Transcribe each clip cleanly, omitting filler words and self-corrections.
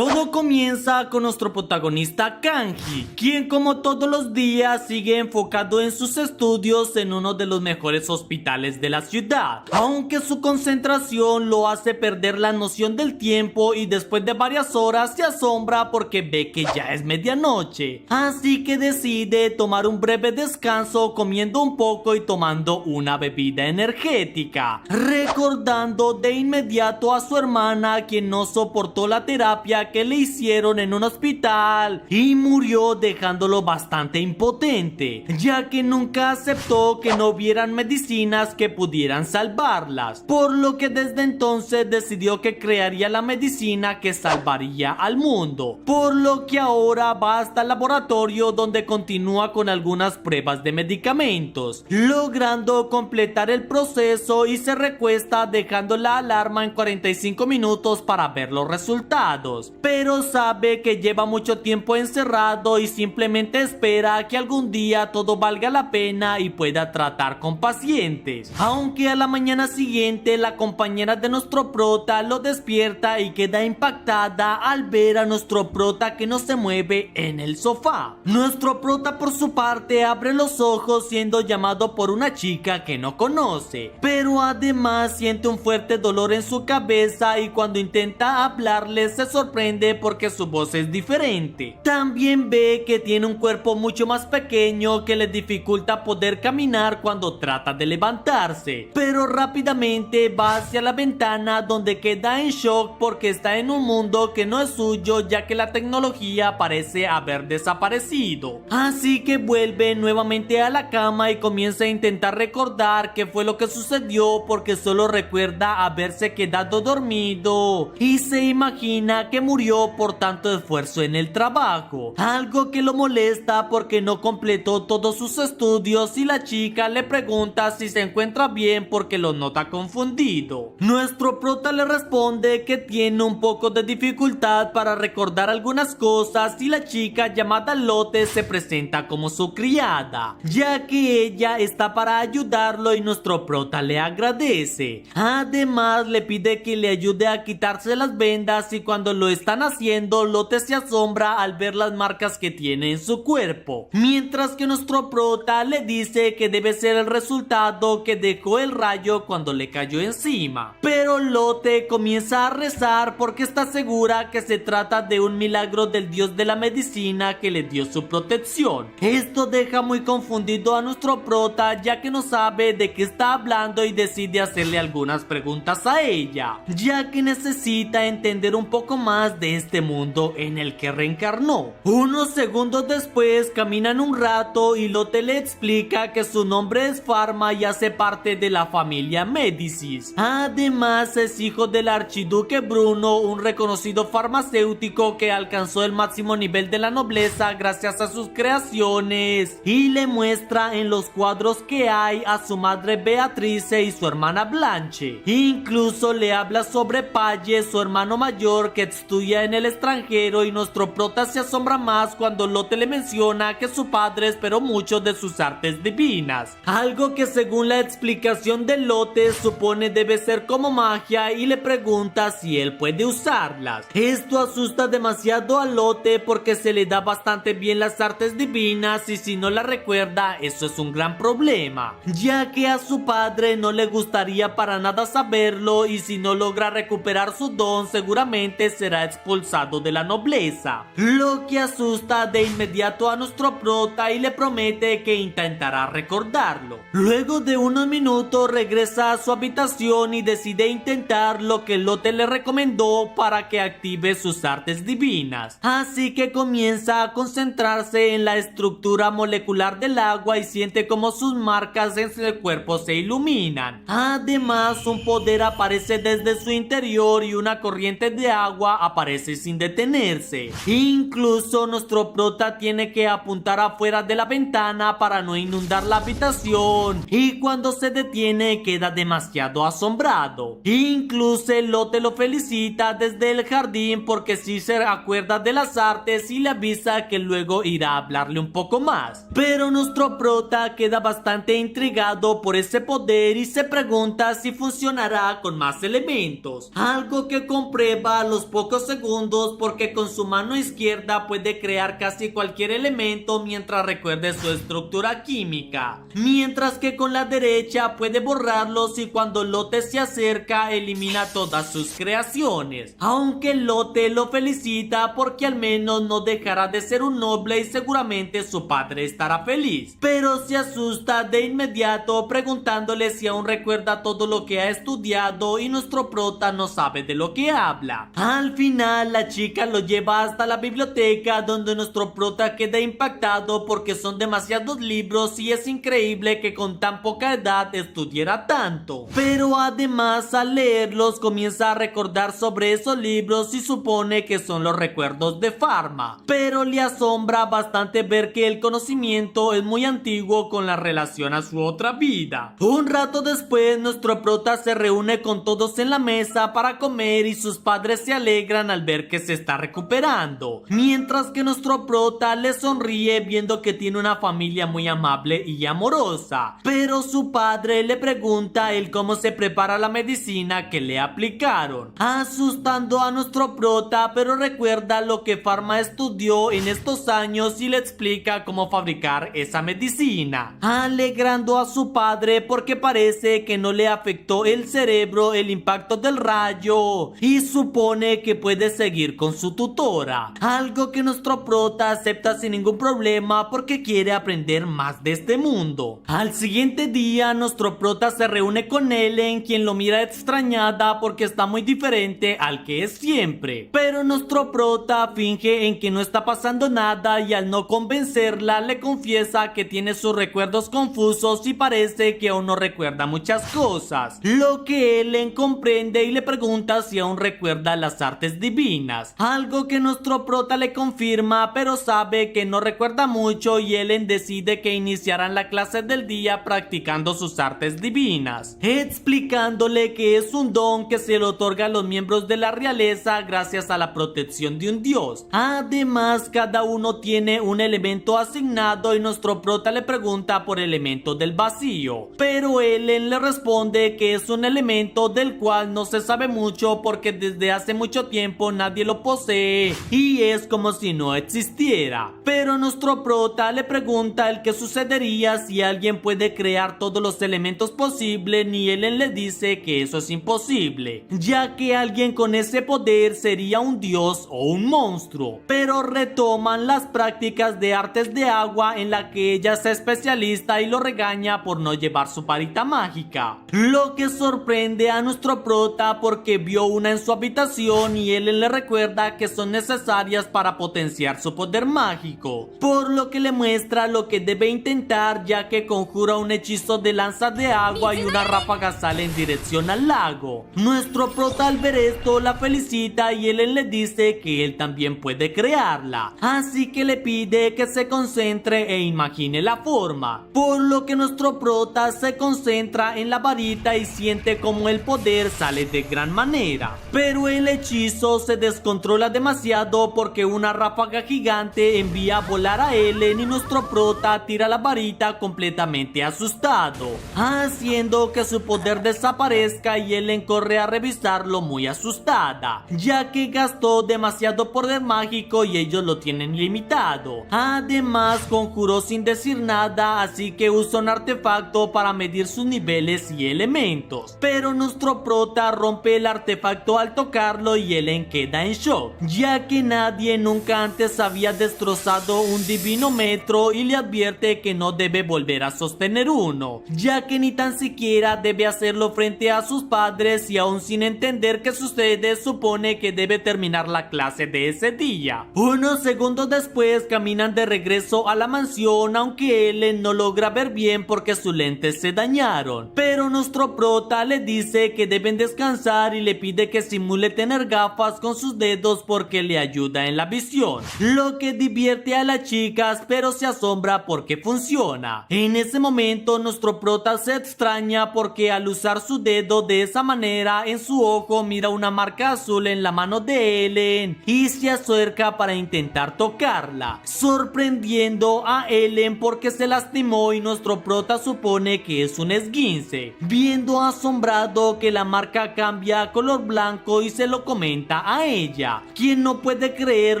Todo comienza con nuestro protagonista Kanji, quien como todos los días sigue enfocado en sus estudios en uno de los mejores hospitales de la ciudad, aunque su concentración lo hace perder la noción del tiempo y después de varias horas se asombra porque ve que ya es medianoche, así que decide tomar un breve descanso comiendo un poco y tomando una bebida energética, recordando de inmediato a su hermana quien no soportó la terapia que le hicieron en un hospital y murió dejándolo bastante impotente, ya que nunca aceptó que no hubieran medicinas que pudieran salvarlas, por lo que desde entonces decidió que crearía la medicina que salvaría al mundo, por lo que ahora va hasta el laboratorio donde continúa con algunas pruebas de medicamentos, logrando completar el proceso y se recuesta dejando la alarma en 45 minutos para ver los resultados, pero sabe que lleva mucho tiempo encerrado y simplemente espera que algún día todo valga la pena y pueda tratar con pacientes. Aunque a la mañana siguiente la compañera de nuestro prota lo despierta y queda impactada al ver a nuestro prota que no se mueve en el sofá. Nuestro prota por su parte abre los ojos siendo llamado por una chica que no conoce, pero además siente un fuerte dolor en su cabeza y cuando intenta hablarle se sorprende porque su voz es diferente. También ve que tiene un cuerpo mucho más pequeño que le dificulta poder caminar cuando trata de levantarse, pero rápidamente va hacia la ventana donde queda en shock porque está en un mundo que no es suyo ya que la tecnología parece haber desaparecido. Así que vuelve nuevamente a la cama y comienza a intentar recordar qué fue lo que sucedió porque solo recuerda haberse quedado dormido y se imagina que murió por tanto esfuerzo en el trabajo, algo que lo molesta porque no completó todos sus estudios y la chica le pregunta si se encuentra bien porque lo nota confundido. Nuestro prota le responde que tiene un poco de dificultad para recordar algunas cosas y la chica llamada Lotte se presenta como su criada, ya que ella está para ayudarlo y nuestro prota le agradece. Además le pide que le ayude a quitarse las vendas y cuando lo están haciendo, Lotte se asombra al ver las marcas que tiene en su cuerpo, mientras que nuestro prota le dice que debe ser el resultado que dejó el rayo cuando le cayó encima, pero Lotte comienza a rezar porque está segura que se trata de un milagro del dios de la medicina que le dio su protección. Esto deja muy confundido a nuestro prota ya que no sabe de qué está hablando y decide hacerle algunas preguntas a ella, ya que necesita entender un poco más de este mundo en el que reencarnó. Unos segundos después caminan un rato y Lotte le explica que su nombre es Pharma y hace parte de la familia Médicis. Además es hijo del archiduque Bruno, un reconocido farmacéutico que alcanzó el máximo nivel de la nobleza gracias a sus creaciones, y le muestra en los cuadros que hay a su madre Beatrice y su hermana Blanche. Incluso le habla sobre Palle, su hermano mayor que estudia en el extranjero, y nuestro prota se asombra más cuando Lotte le menciona que su padre esperó mucho de sus artes divinas, algo que según la explicación de Lotte supone debe ser como magia, y le pregunta si él puede usarlas. Esto asusta demasiado a Lotte porque se le da bastante bien las artes divinas y si no la recuerda eso es un gran problema, ya que a su padre no le gustaría para nada saberlo y si no logra recuperar su don seguramente será expulsado de la nobleza, lo que asusta de inmediato a nuestro prota y le promete que intentará recordarlo. Luego de unos minutos regresa a su habitación y decide intentar lo que Lotte le recomendó para que active sus artes divinas, así que comienza a concentrarse en la estructura molecular del agua y siente como sus marcas en el cuerpo se iluminan. Además un poder aparece desde su interior y una corriente de agua aparece sin detenerse. Incluso nuestro prota tiene que apuntar afuera de la ventana para no inundar la habitación y cuando se detiene queda demasiado asombrado. Incluso Lotte lo felicita desde el jardín porque sí se acuerda de las artes y le avisa que luego irá a hablarle un poco más. Pero nuestro prota queda bastante intrigado por ese poder y se pregunta si funcionará con más elementos, algo que comprueba a los pocos segundos porque con su mano izquierda puede crear casi cualquier elemento mientras recuerde su estructura química, mientras que con la derecha puede borrarlos y cuando Lotte se acerca elimina todas sus creaciones, aunque Lotte lo felicita porque al menos no dejará de ser un noble y seguramente su padre estará feliz, pero se asusta de inmediato preguntándole si aún recuerda todo lo que ha estudiado y nuestro prota no sabe de lo que habla. Al final la chica lo lleva hasta la biblioteca donde nuestro prota queda impactado porque son demasiados libros y es increíble que con tan poca edad estudiara tanto, pero además al leerlos comienza a recordar sobre esos libros y supone que son los recuerdos de Pharma, pero le asombra bastante ver que el conocimiento es muy antiguo con la relación a su otra vida. Un rato después nuestro prota se reúne con todos en la mesa para comer y sus padres se alegran al ver que se está recuperando, mientras que nuestro prota le sonríe viendo que tiene una familia muy amable y amorosa, pero su padre le pregunta el cómo se prepara la medicina que le aplicaron, asustando a nuestro prota, pero recuerda lo que Pharma estudió en estos años y le explica cómo fabricar esa medicina, alegrando a su padre porque parece que no le afectó el cerebro el impacto del rayo y supone que puede seguir con su tutora, algo que nuestro prota acepta sin ningún problema porque quiere aprender más de este mundo. Al siguiente día nuestro prota se reúne con Ellen, quien lo mira extrañada porque está muy diferente al que es siempre, pero nuestro prota finge en que no está pasando nada y al no convencerla le confiesa que tiene sus recuerdos confusos y parece que aún no recuerda muchas cosas, lo que Ellen comprende y le pregunta si aún recuerda las artes divinas, algo que nuestro prota le confirma, pero sabe que no recuerda mucho y Ellen decide que iniciarán la clase del día practicando sus artes divinas, explicándole que es un don que se le otorga a los miembros de la realeza gracias a la protección de un dios. Además, cada uno tiene un elemento asignado y nuestro prota le pregunta por el elemento del vacío, pero Ellen le responde que es un elemento del cual no se sabe mucho porque desde hace mucho tiempo nadie lo posee y es como si no existiera, pero nuestro prota le pregunta el qué sucedería si alguien puede crear todos los elementos posibles y Ellen le dice que eso es imposible, ya que alguien con ese poder sería un dios o un monstruo, pero retoman las prácticas de artes de agua en la que ella es especialista y lo regaña por no llevar su varita mágica, lo que sorprende a nuestro prota porque vio una en su habitación y Ellen le recuerda que son necesarias para potenciar su poder mágico, por lo que le muestra lo que debe intentar, ya que conjura un hechizo de lanza de agua y una ráfaga sale en dirección al lago. Nuestro prota al ver esto la felicita y Ellen le dice que él también puede crearla, así que le pide que se concentre e imagine la forma, por lo que nuestro prota se concentra en la varita y siente como el poder sale de gran manera, pero el hechizo se descontrola demasiado porque una ráfaga gigante envía a volar a Ellen y nuestro prota tira la varita completamente asustado, haciendo que su poder desaparezca y Ellen corre a revisarlo muy asustada, ya que gastó demasiado poder mágico y ellos lo tienen limitado. Además conjuró sin decir nada, así que usa un artefacto para medir sus niveles y elementos, pero nuestro prota rompe el artefacto al tocarlo y Ellen queda en shock, ya que nadie nunca antes había destrozado un divino metro y le advierte que no debe volver a sostener uno, ya que ni tan siquiera debe hacerlo frente a sus padres y aún sin entender qué sucede supone que debe terminar la clase de ese día. Unos segundos después caminan de regreso a la mansión, aunque Ellen no logra ver bien porque sus lentes se dañaron, pero nuestro prota le dice que deben descansar y le pide que simule tener gafas con sus dedos porque le ayuda en la visión, lo que divierte a las chicas pero se asombra porque funciona. En ese momento nuestro prota se extraña porque al usar su dedo de esa manera en su ojo mira una marca azul en la mano de Ellen y se acerca para intentar tocarla, sorprendiendo a Ellen porque se lastimó y nuestro prota supone que es un esguince, viendo asombrado que la marca cambia a color blanco y se lo comenta prota a ella, quien no puede creer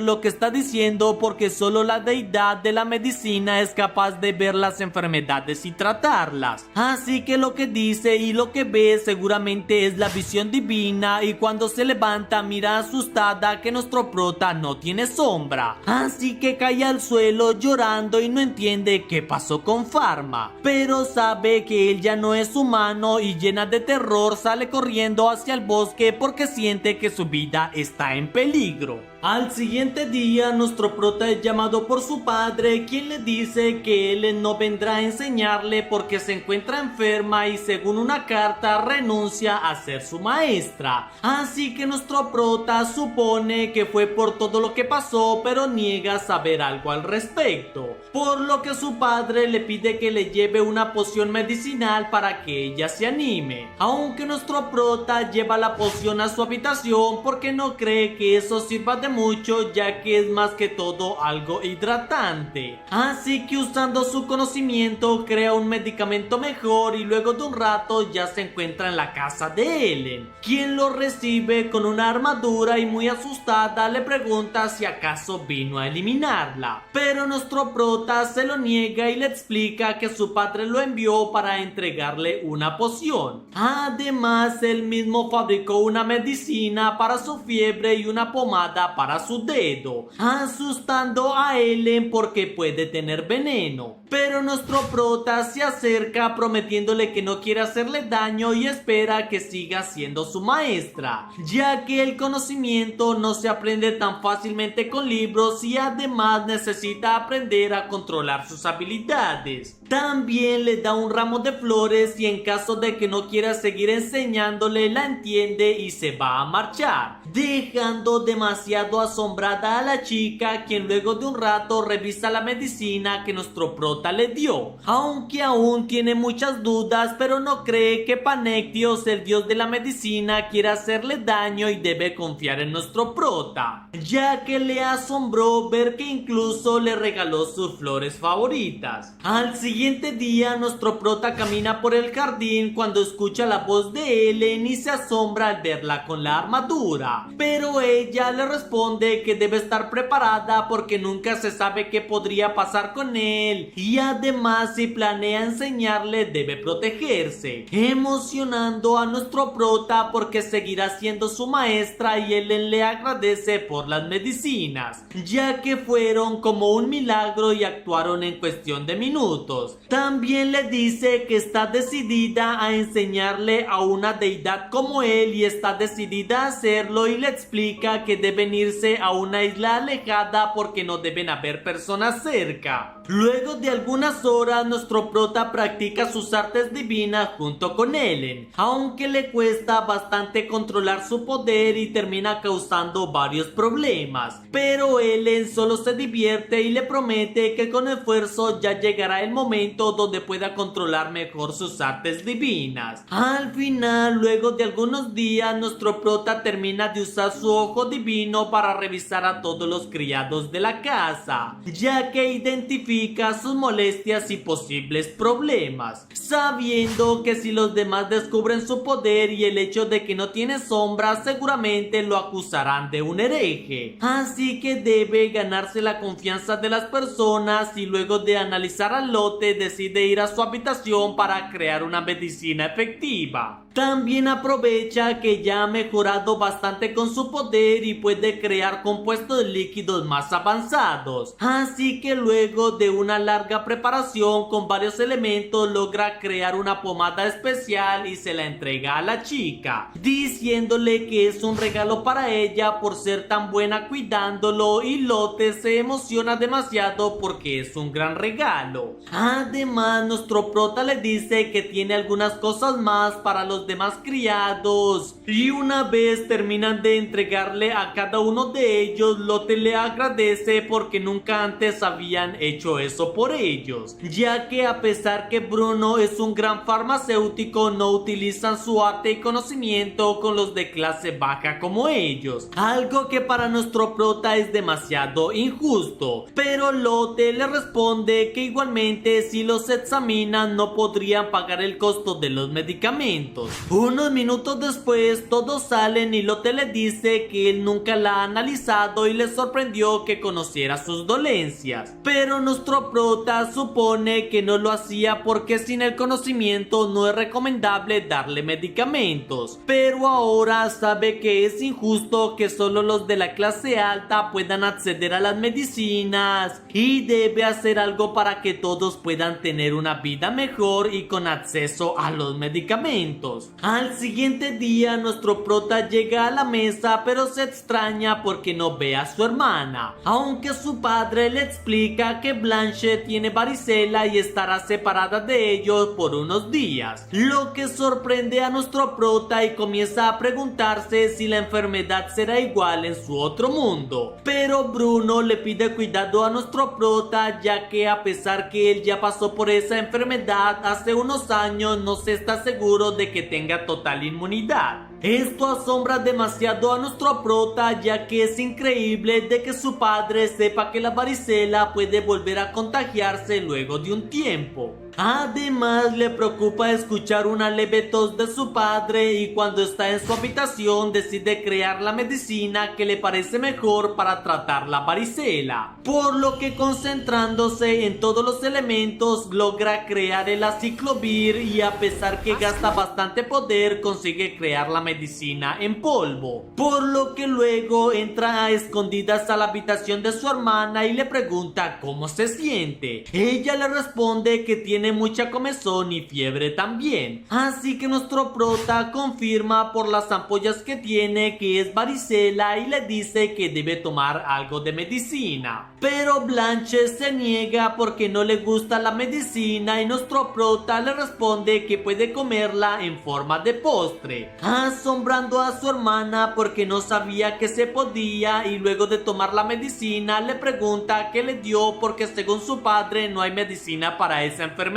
lo que está diciendo porque solo la deidad de la medicina es capaz de ver las enfermedades y tratarlas. Así que lo que dice y lo que ve seguramente es la visión divina, y cuando se levanta mira asustada que nuestro prota no tiene sombra. Así que cae al suelo llorando y no entiende qué pasó con Pharma, pero sabe que él ya no es humano y llena de terror sale corriendo hacia el bosque porque siente que su vida está en peligro. Al siguiente día nuestro prota es llamado por su padre, quien le dice que él no vendrá a enseñarle porque se encuentra enferma y según una carta renuncia a ser su maestra. Así que nuestro prota supone que fue por todo lo que pasó, pero niega saber algo al respecto, por lo que su padre le pide que le lleve una poción medicinal para que ella se anime, aunque nuestro prota lleva la poción a su habitación porque no cree que eso sirva de mucho, ya que es más que todo algo hidratante. Así que usando su conocimiento crea un medicamento mejor y luego de un rato ya se encuentra en la casa de Ellen, quien lo recibe con una armadura y muy asustada le pregunta si acaso vino a eliminarla, pero nuestro prota se lo niega y le explica que su padre lo envió para entregarle una poción. Además, él mismo fabricó una medicina para su fiebre y una pomada para su dedo, asustando a Ellen porque puede tener veneno. Pero nuestro prota se acerca prometiéndole que no quiere hacerle daño y espera que siga siendo su maestra, ya que el conocimiento no se aprende tan fácilmente con libros y además necesita aprender a controlar sus habilidades. También le da un ramo de flores y en caso de que no quiera seguir enseñándole la entiende y se va a marchar, dejando demasiado asombrada a la chica, quien luego de un rato revisa la medicina que nuestro prota le dio, aunque aún tiene muchas dudas, pero no cree que Panectios, el dios de la medicina, quiera hacerle daño y debe confiar en nuestro prota, ya que le asombró ver que incluso le regaló sus flores favoritas. Al siguiente día nuestro prota camina por el jardín cuando escucha la voz de Ellen y se asombra al verla con la armadura, pero ella le responde que debe estar preparada porque nunca se sabe qué podría pasar con él y además si planea enseñarle debe protegerse, emocionando a nuestro prota porque seguirá siendo su maestra y Ellen le agradece por las medicinas, ya que fueron como un milagro y actuaron en cuestión de minutos. También le dice que está decidida a enseñarle a una deidad como él y está decidida a hacerlo y le explica que deben irse a una isla alejada porque no deben haber personas cerca. Luego de algunas horas nuestro prota practica sus artes divinas junto con Ellen, aunque le cuesta bastante controlar su poder y termina causando varios problemas, pero Ellen solo se divierte y le promete que con esfuerzo ya llegará el momento donde pueda controlar mejor sus artes divinas. Al final, luego de algunos días, nuestro prota termina de usar su ojo divino para revisar a todos los criados de la casa, ya que identifica sus molestias y posibles problemas, sabiendo que si los demás descubren su poder y el hecho de que no tiene sombra, seguramente lo acusarán de un hereje. Así que debe ganarse la confianza de las personas y luego de analizar al lote decide ir a su habitación para crear una medicina efectiva. También aprovecha que ya ha mejorado bastante con su poder y puede crear compuestos líquidos más avanzados, así que luego de una larga preparación con varios elementos logra crear una pomada especial y se la entrega a la chica, diciéndole que es un regalo para ella por ser tan buena cuidándolo, y Lotte se emociona demasiado porque es un gran regalo. Además, nuestro prota le dice que tiene algunas cosas más para los demás criados y una vez terminan de entregarle a cada uno de ellos, Lotte le agradece porque nunca antes habían hecho hecho eso por ellos, ya que a pesar que Bruno es un gran farmacéutico, no utilizan su arte y conocimiento con los de clase baja como ellos, algo que para nuestro prota es demasiado injusto. Pero Lotte le responde que igualmente si los examinan no podrían pagar el costo de los medicamentos. Unos minutos después todos salen y Lotte le dice que él nunca la ha analizado y le sorprendió que conociera sus dolencias, pero nuestro prota supone que no lo hacía porque sin el conocimiento no es recomendable darle medicamentos, pero ahora sabe que es injusto que solo los de la clase alta puedan acceder a las medicinas y debe hacer algo para que todos puedan tener una vida mejor y con acceso a los medicamentos. Al siguiente día nuestro prota llega a la mesa, pero se extraña porque no ve a su hermana, aunque su padre le explica que Blanche tiene varicela y estará separada de ellos por unos días, lo que sorprende a nuestro prota y comienza a preguntarse si la enfermedad será igual en su otro mundo. Pero Bruno le pide cuidado a nuestro prota, ya que a pesar que él ya pasó por esa enfermedad hace unos años, no se está seguro de que tenga total inmunidad. Esto asombra demasiado a nuestro prota, ya que es increíble de que su padre sepa que la varicela puede volver a contagiarse luego de un tiempo. Además le preocupa escuchar una leve tos de su padre y cuando está en su habitación decide crear la medicina que le parece mejor para tratar la varicela, por lo que concentrándose en todos los elementos logra crear el aciclovir y a pesar que gasta bastante poder consigue crear la medicina en polvo, por lo que luego entra a escondidas a la habitación de su hermana y le pregunta cómo se siente. Ella le responde que tiene mucha comezón y fiebre también, así que nuestro prota confirma por las ampollas que tiene que es varicela y le dice que debe tomar algo de medicina, pero Blanche se niega porque no le gusta la medicina y nuestro prota le responde que puede comerla en forma de postre, asombrando a su hermana porque no sabía que se podía, y luego de tomar la medicina le pregunta qué le dio porque según su padre no hay medicina para esa enfermedad.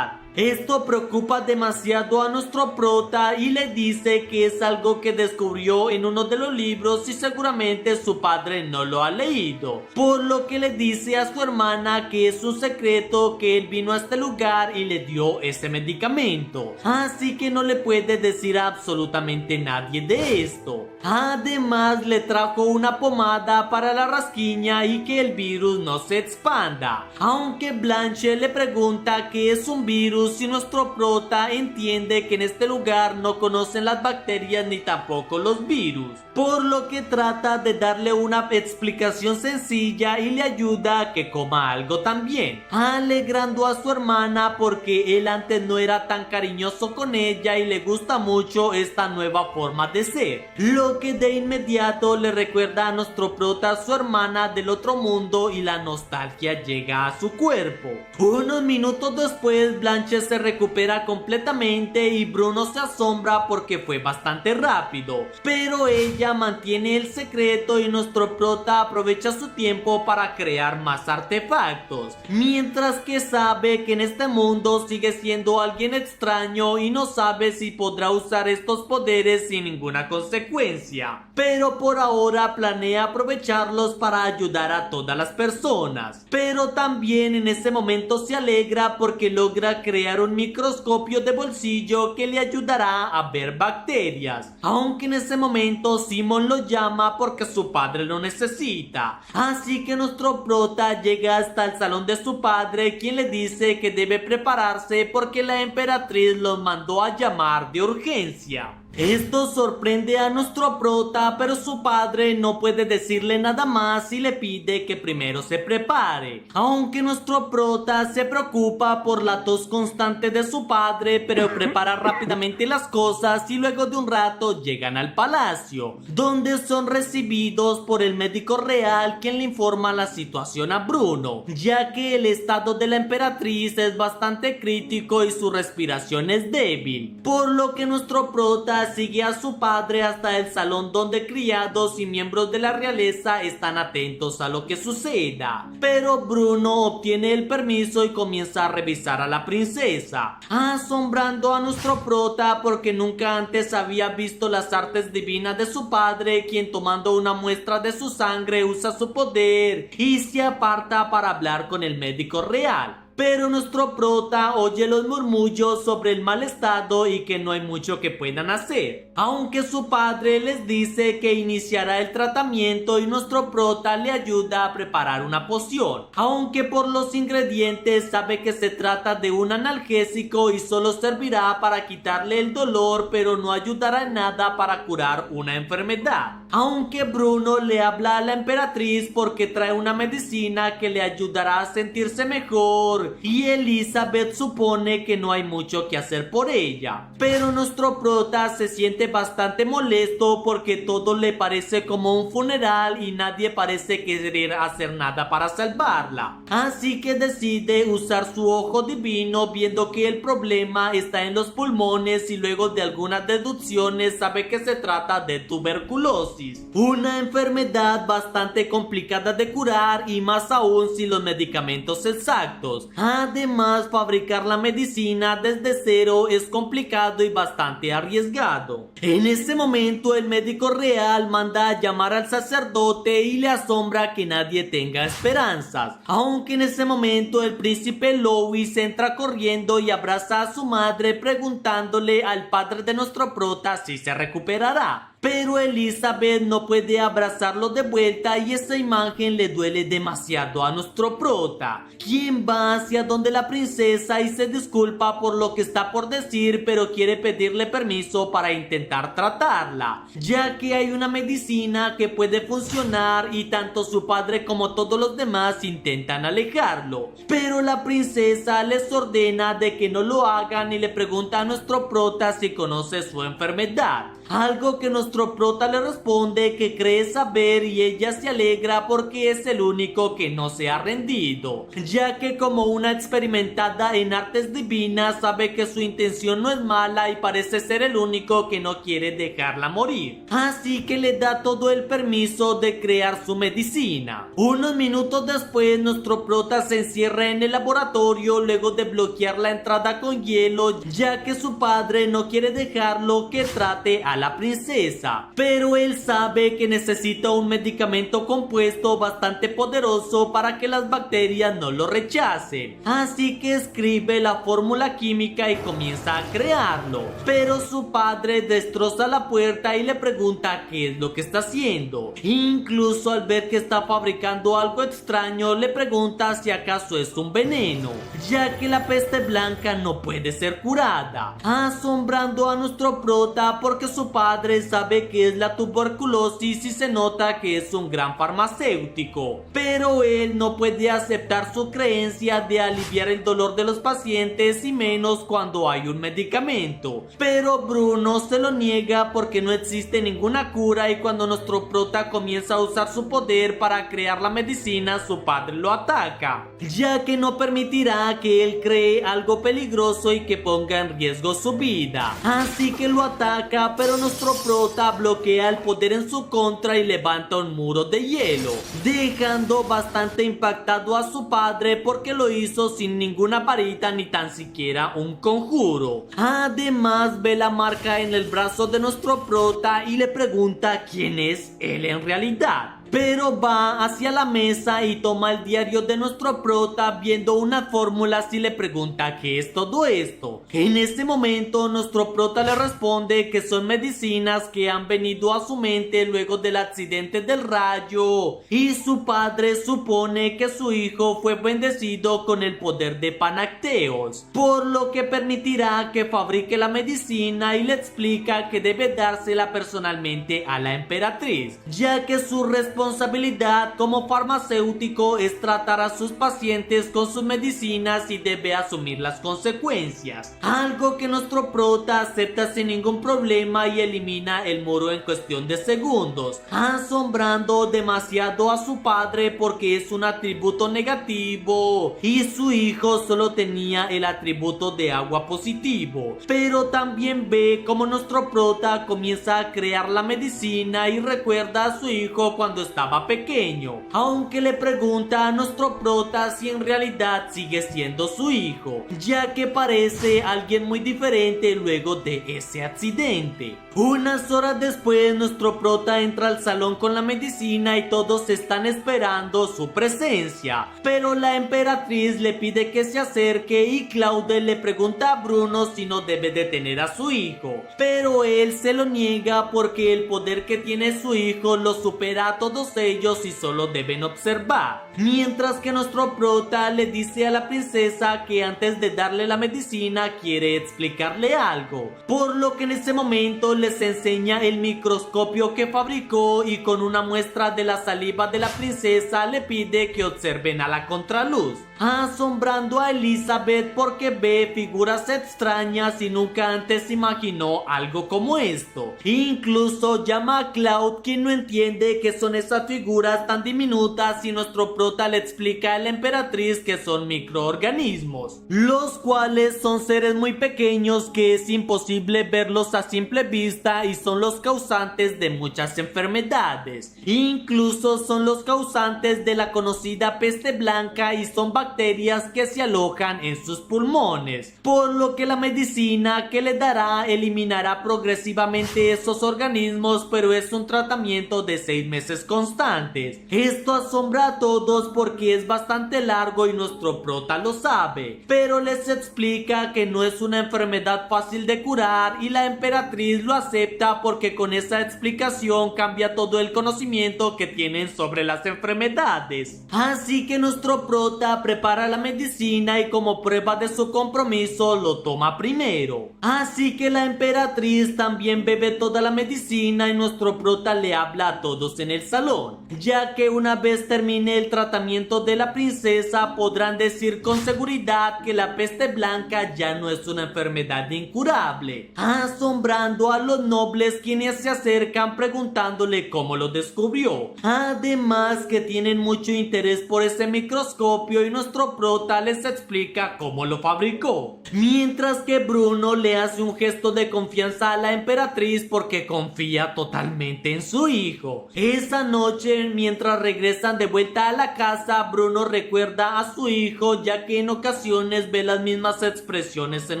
Esto preocupa demasiado a nuestro prota y le dice que es algo que descubrió en uno de los libros y seguramente su padre no lo ha leído, por lo que le dice a su hermana que es un secreto que él vino a este lugar y le dio ese medicamento, así que no le puede decir a absolutamente nadie de esto. Además le trajo una pomada para la rasquiña y que el virus no se expanda, aunque Blanche le pregunta qué es un virus y nuestro prota entiende que en este lugar no conocen las bacterias ni tampoco los virus, por lo que trata de darle una explicación sencilla y le ayuda a que coma algo también, alegrando a su hermana porque él antes no era tan cariñoso con ella y le gusta mucho esta nueva forma de ser, lo que de inmediato le recuerda a nuestro prota a su hermana del otro mundo y la nostalgia llega a su cuerpo. Unos minutos después Blanche se recupera completamente y Bruno se asombra porque fue bastante rápido, pero ella mantiene el secreto y nuestro prota aprovecha su tiempo para crear más artefactos, mientras que sabe que en este mundo sigue siendo alguien extraño y no sabe si podrá usar estos poderes sin ninguna consecuencia, pero por ahora planea aprovecharlos para ayudar a todas las personas. Pero también en ese momento se alegra porque logra crear un microscopio de bolsillo que le ayudará a ver bacterias, aunque en ese momento Simon lo llama porque su padre lo necesita, así que nuestro prota llega hasta el salón de su padre, quien le dice que debe prepararse porque la emperatriz los mandó a llamar de urgencia. Esto sorprende a nuestro prota, pero su padre no puede decirle nada más y le pide que primero se prepare, aunque nuestro prota se preocupa por la tos constante de su padre, pero prepara rápidamente las cosas y luego de un rato llegan al palacio, donde son recibidos por el médico real, quien le informa la situación a Bruno, ya que el estado de la emperatriz es bastante crítico y su respiración es débil, por lo que nuestro prota prota sigue a su padre hasta el salón donde criados y miembros de la realeza están atentos a lo que suceda. Pero Bruno obtiene el permiso y comienza a revisar a la princesa, asombrando a nuestro prota porque nunca antes había visto las artes divinas de su padre, quien tomando una muestra de su sangre usa su poder y se aparta para hablar con el médico real. Pero nuestro prota oye los murmullos sobre el mal estado y que no hay mucho que puedan hacer, aunque su padre les dice que iniciará el tratamiento y nuestro prota le ayuda a preparar una poción, aunque por los ingredientes sabe que se trata de un analgésico y solo servirá para quitarle el dolor, pero no ayudará en nada para curar una enfermedad. Aunque Bruno le habla a la emperatriz porque trae una medicina que le ayudará a sentirse mejor, y Elizabeth supone que no hay mucho que hacer por ella. Pero nuestro prota se siente bastante molesto porque todo le parece como un funeral y nadie parece querer hacer nada para salvarla. Así que decide usar su ojo divino, viendo que el problema está en los pulmones, y luego de algunas deducciones sabe que se trata de tuberculosis, una enfermedad bastante complicada de curar y más aún sin los medicamentos exactos. Además, fabricar la medicina desde cero es complicado y bastante arriesgado. En ese momento, el médico real manda a llamar al sacerdote y le asombra que nadie tenga esperanzas. Aunque en ese momento el príncipe Louis entra corriendo y abraza a su madre, preguntándole al padre de nuestro prota si se recuperará. Pero Elizabeth no puede abrazarlo de vuelta y esa imagen le duele demasiado a nuestro prota, quien va hacia donde la princesa y se disculpa por lo que está por decir, pero quiere pedirle permiso para intentar tratarla, ya que hay una medicina que puede funcionar y tanto su padre como todos los demás intentan alejarlo. Pero la princesa les ordena de que no lo hagan y le pregunta a nuestro prota si conoce su enfermedad. Algo que nuestro prota le responde que cree saber, y ella se alegra porque es el único que no se ha rendido, ya que como una experimentada en artes divinas sabe que su intención no es mala y parece ser el único que no quiere dejarla morir. Así que le da todo el permiso de crear su medicina. Unos minutos después, nuestro prota se encierra en el laboratorio luego de bloquear la entrada con hielo, ya que su padre no quiere dejarlo que trate a la princesa, pero él sabe que necesita un medicamento compuesto bastante poderoso para que las bacterias no lo rechacen, así que escribe la fórmula química y comienza a crearlo. Pero su padre destroza la puerta y le pregunta qué es lo que está haciendo. Incluso al ver que está fabricando algo extraño, le pregunta si acaso es un veneno, ya que la peste blanca no puede ser curada, asombrando a nuestro prota porque su padre sabe que es la tuberculosis y se nota que es un gran farmacéutico, pero él no puede aceptar su creencia de aliviar el dolor de los pacientes, y menos cuando hay un medicamento. Pero Bruno se lo niega porque no existe ninguna cura, y cuando nuestro prota comienza a usar su poder para crear la medicina, su padre lo ataca, ya que no permitirá que él cree algo peligroso y que ponga en riesgo su vida. Así que lo ataca, pero nuestro prota bloquea el poder en su contra y levanta un muro de hielo, dejando bastante impactado a su padre porque lo hizo sin ninguna varita ni tan siquiera un conjuro. Además, ve la marca en el brazo de nuestro prota y le pregunta quién es él en realidad. Pero va hacia la mesa y toma el diario de nuestro prota viendo unas fórmulas y le pregunta qué es todo esto. En ese momento nuestro prota le responde que son medicinas que han venido a su mente luego del accidente del rayo, y su padre supone que su hijo fue bendecido con el poder de Panacteos, por lo que permitirá que fabrique la medicina, y le explica que debe dársela personalmente a la emperatriz, ya que su respuesta responsabilidad como farmacéutico es tratar a sus pacientes con sus medicinas y debe asumir las consecuencias, algo que nuestro prota acepta sin ningún problema y elimina el muro en cuestión de segundos, asombrando demasiado a su padre porque es un atributo negativo y su hijo solo tenía el atributo de agua positivo. Pero también ve como nuestro prota comienza a crear la medicina y recuerda a su hijo cuando estaba pequeño, aunque le pregunta a nuestro prota si en realidad sigue siendo su hijo, ya que parece alguien muy diferente luego de ese accidente. Unas horas después nuestro prota entra al salón con la medicina y todos están esperando su presencia, pero la emperatriz le pide que se acerque y Claude le pregunta a Bruno si no debe detener a su hijo, pero él se lo niega porque el poder que tiene su hijo lo supera a todos ellos y solo deben observar, mientras que nuestro prota le dice a la princesa que antes de darle la medicina quiere explicarle algo, por lo que en ese momento les enseña el microscopio que fabricó y con una muestra de la saliva de la princesa le pide que observen a la contraluz, asombrando a Elizabeth porque ve figuras extrañas y nunca antes imaginó algo como esto. Incluso llama a Claude, quien no entiende qué son esas figuras tan diminutas, y nuestro prota le explica a la emperatriz que son microorganismos, los cuales son seres muy pequeños que es imposible verlos a simple vista y son los causantes de muchas enfermedades. Incluso son los causantes de la conocida peste blanca y son bacterias que se alojan en sus pulmones, por lo que la medicina que le dará eliminará progresivamente esos organismos, pero es un tratamiento de 6 meses constantes. Esto asombra a todos porque es bastante largo y nuestro prota lo sabe, pero les explica que no es una enfermedad fácil de curar y la emperatriz lo acepta porque con esa explicación cambia todo el conocimiento que tienen sobre las enfermedades. Así que nuestro prota prepara la medicina y como prueba de su compromiso lo toma primero. Así que la emperatriz también bebe toda la medicina y nuestro prota le habla a todos en el salón, ya que una vez termine el tratamiento de la princesa podrán decir con seguridad que la peste blanca ya no es una enfermedad incurable, asombrando a los nobles quienes se acercan preguntándole cómo lo descubrió. Además que tienen mucho interés por ese microscopio y nuestro prota les explica cómo lo fabricó, mientras que Bruno le hace un gesto de confianza a la emperatriz porque confía totalmente en su hijo. Esa noche, mientras regresan de vuelta a la casa, Bruno recuerda a su hijo, ya que en ocasiones ve las mismas expresiones en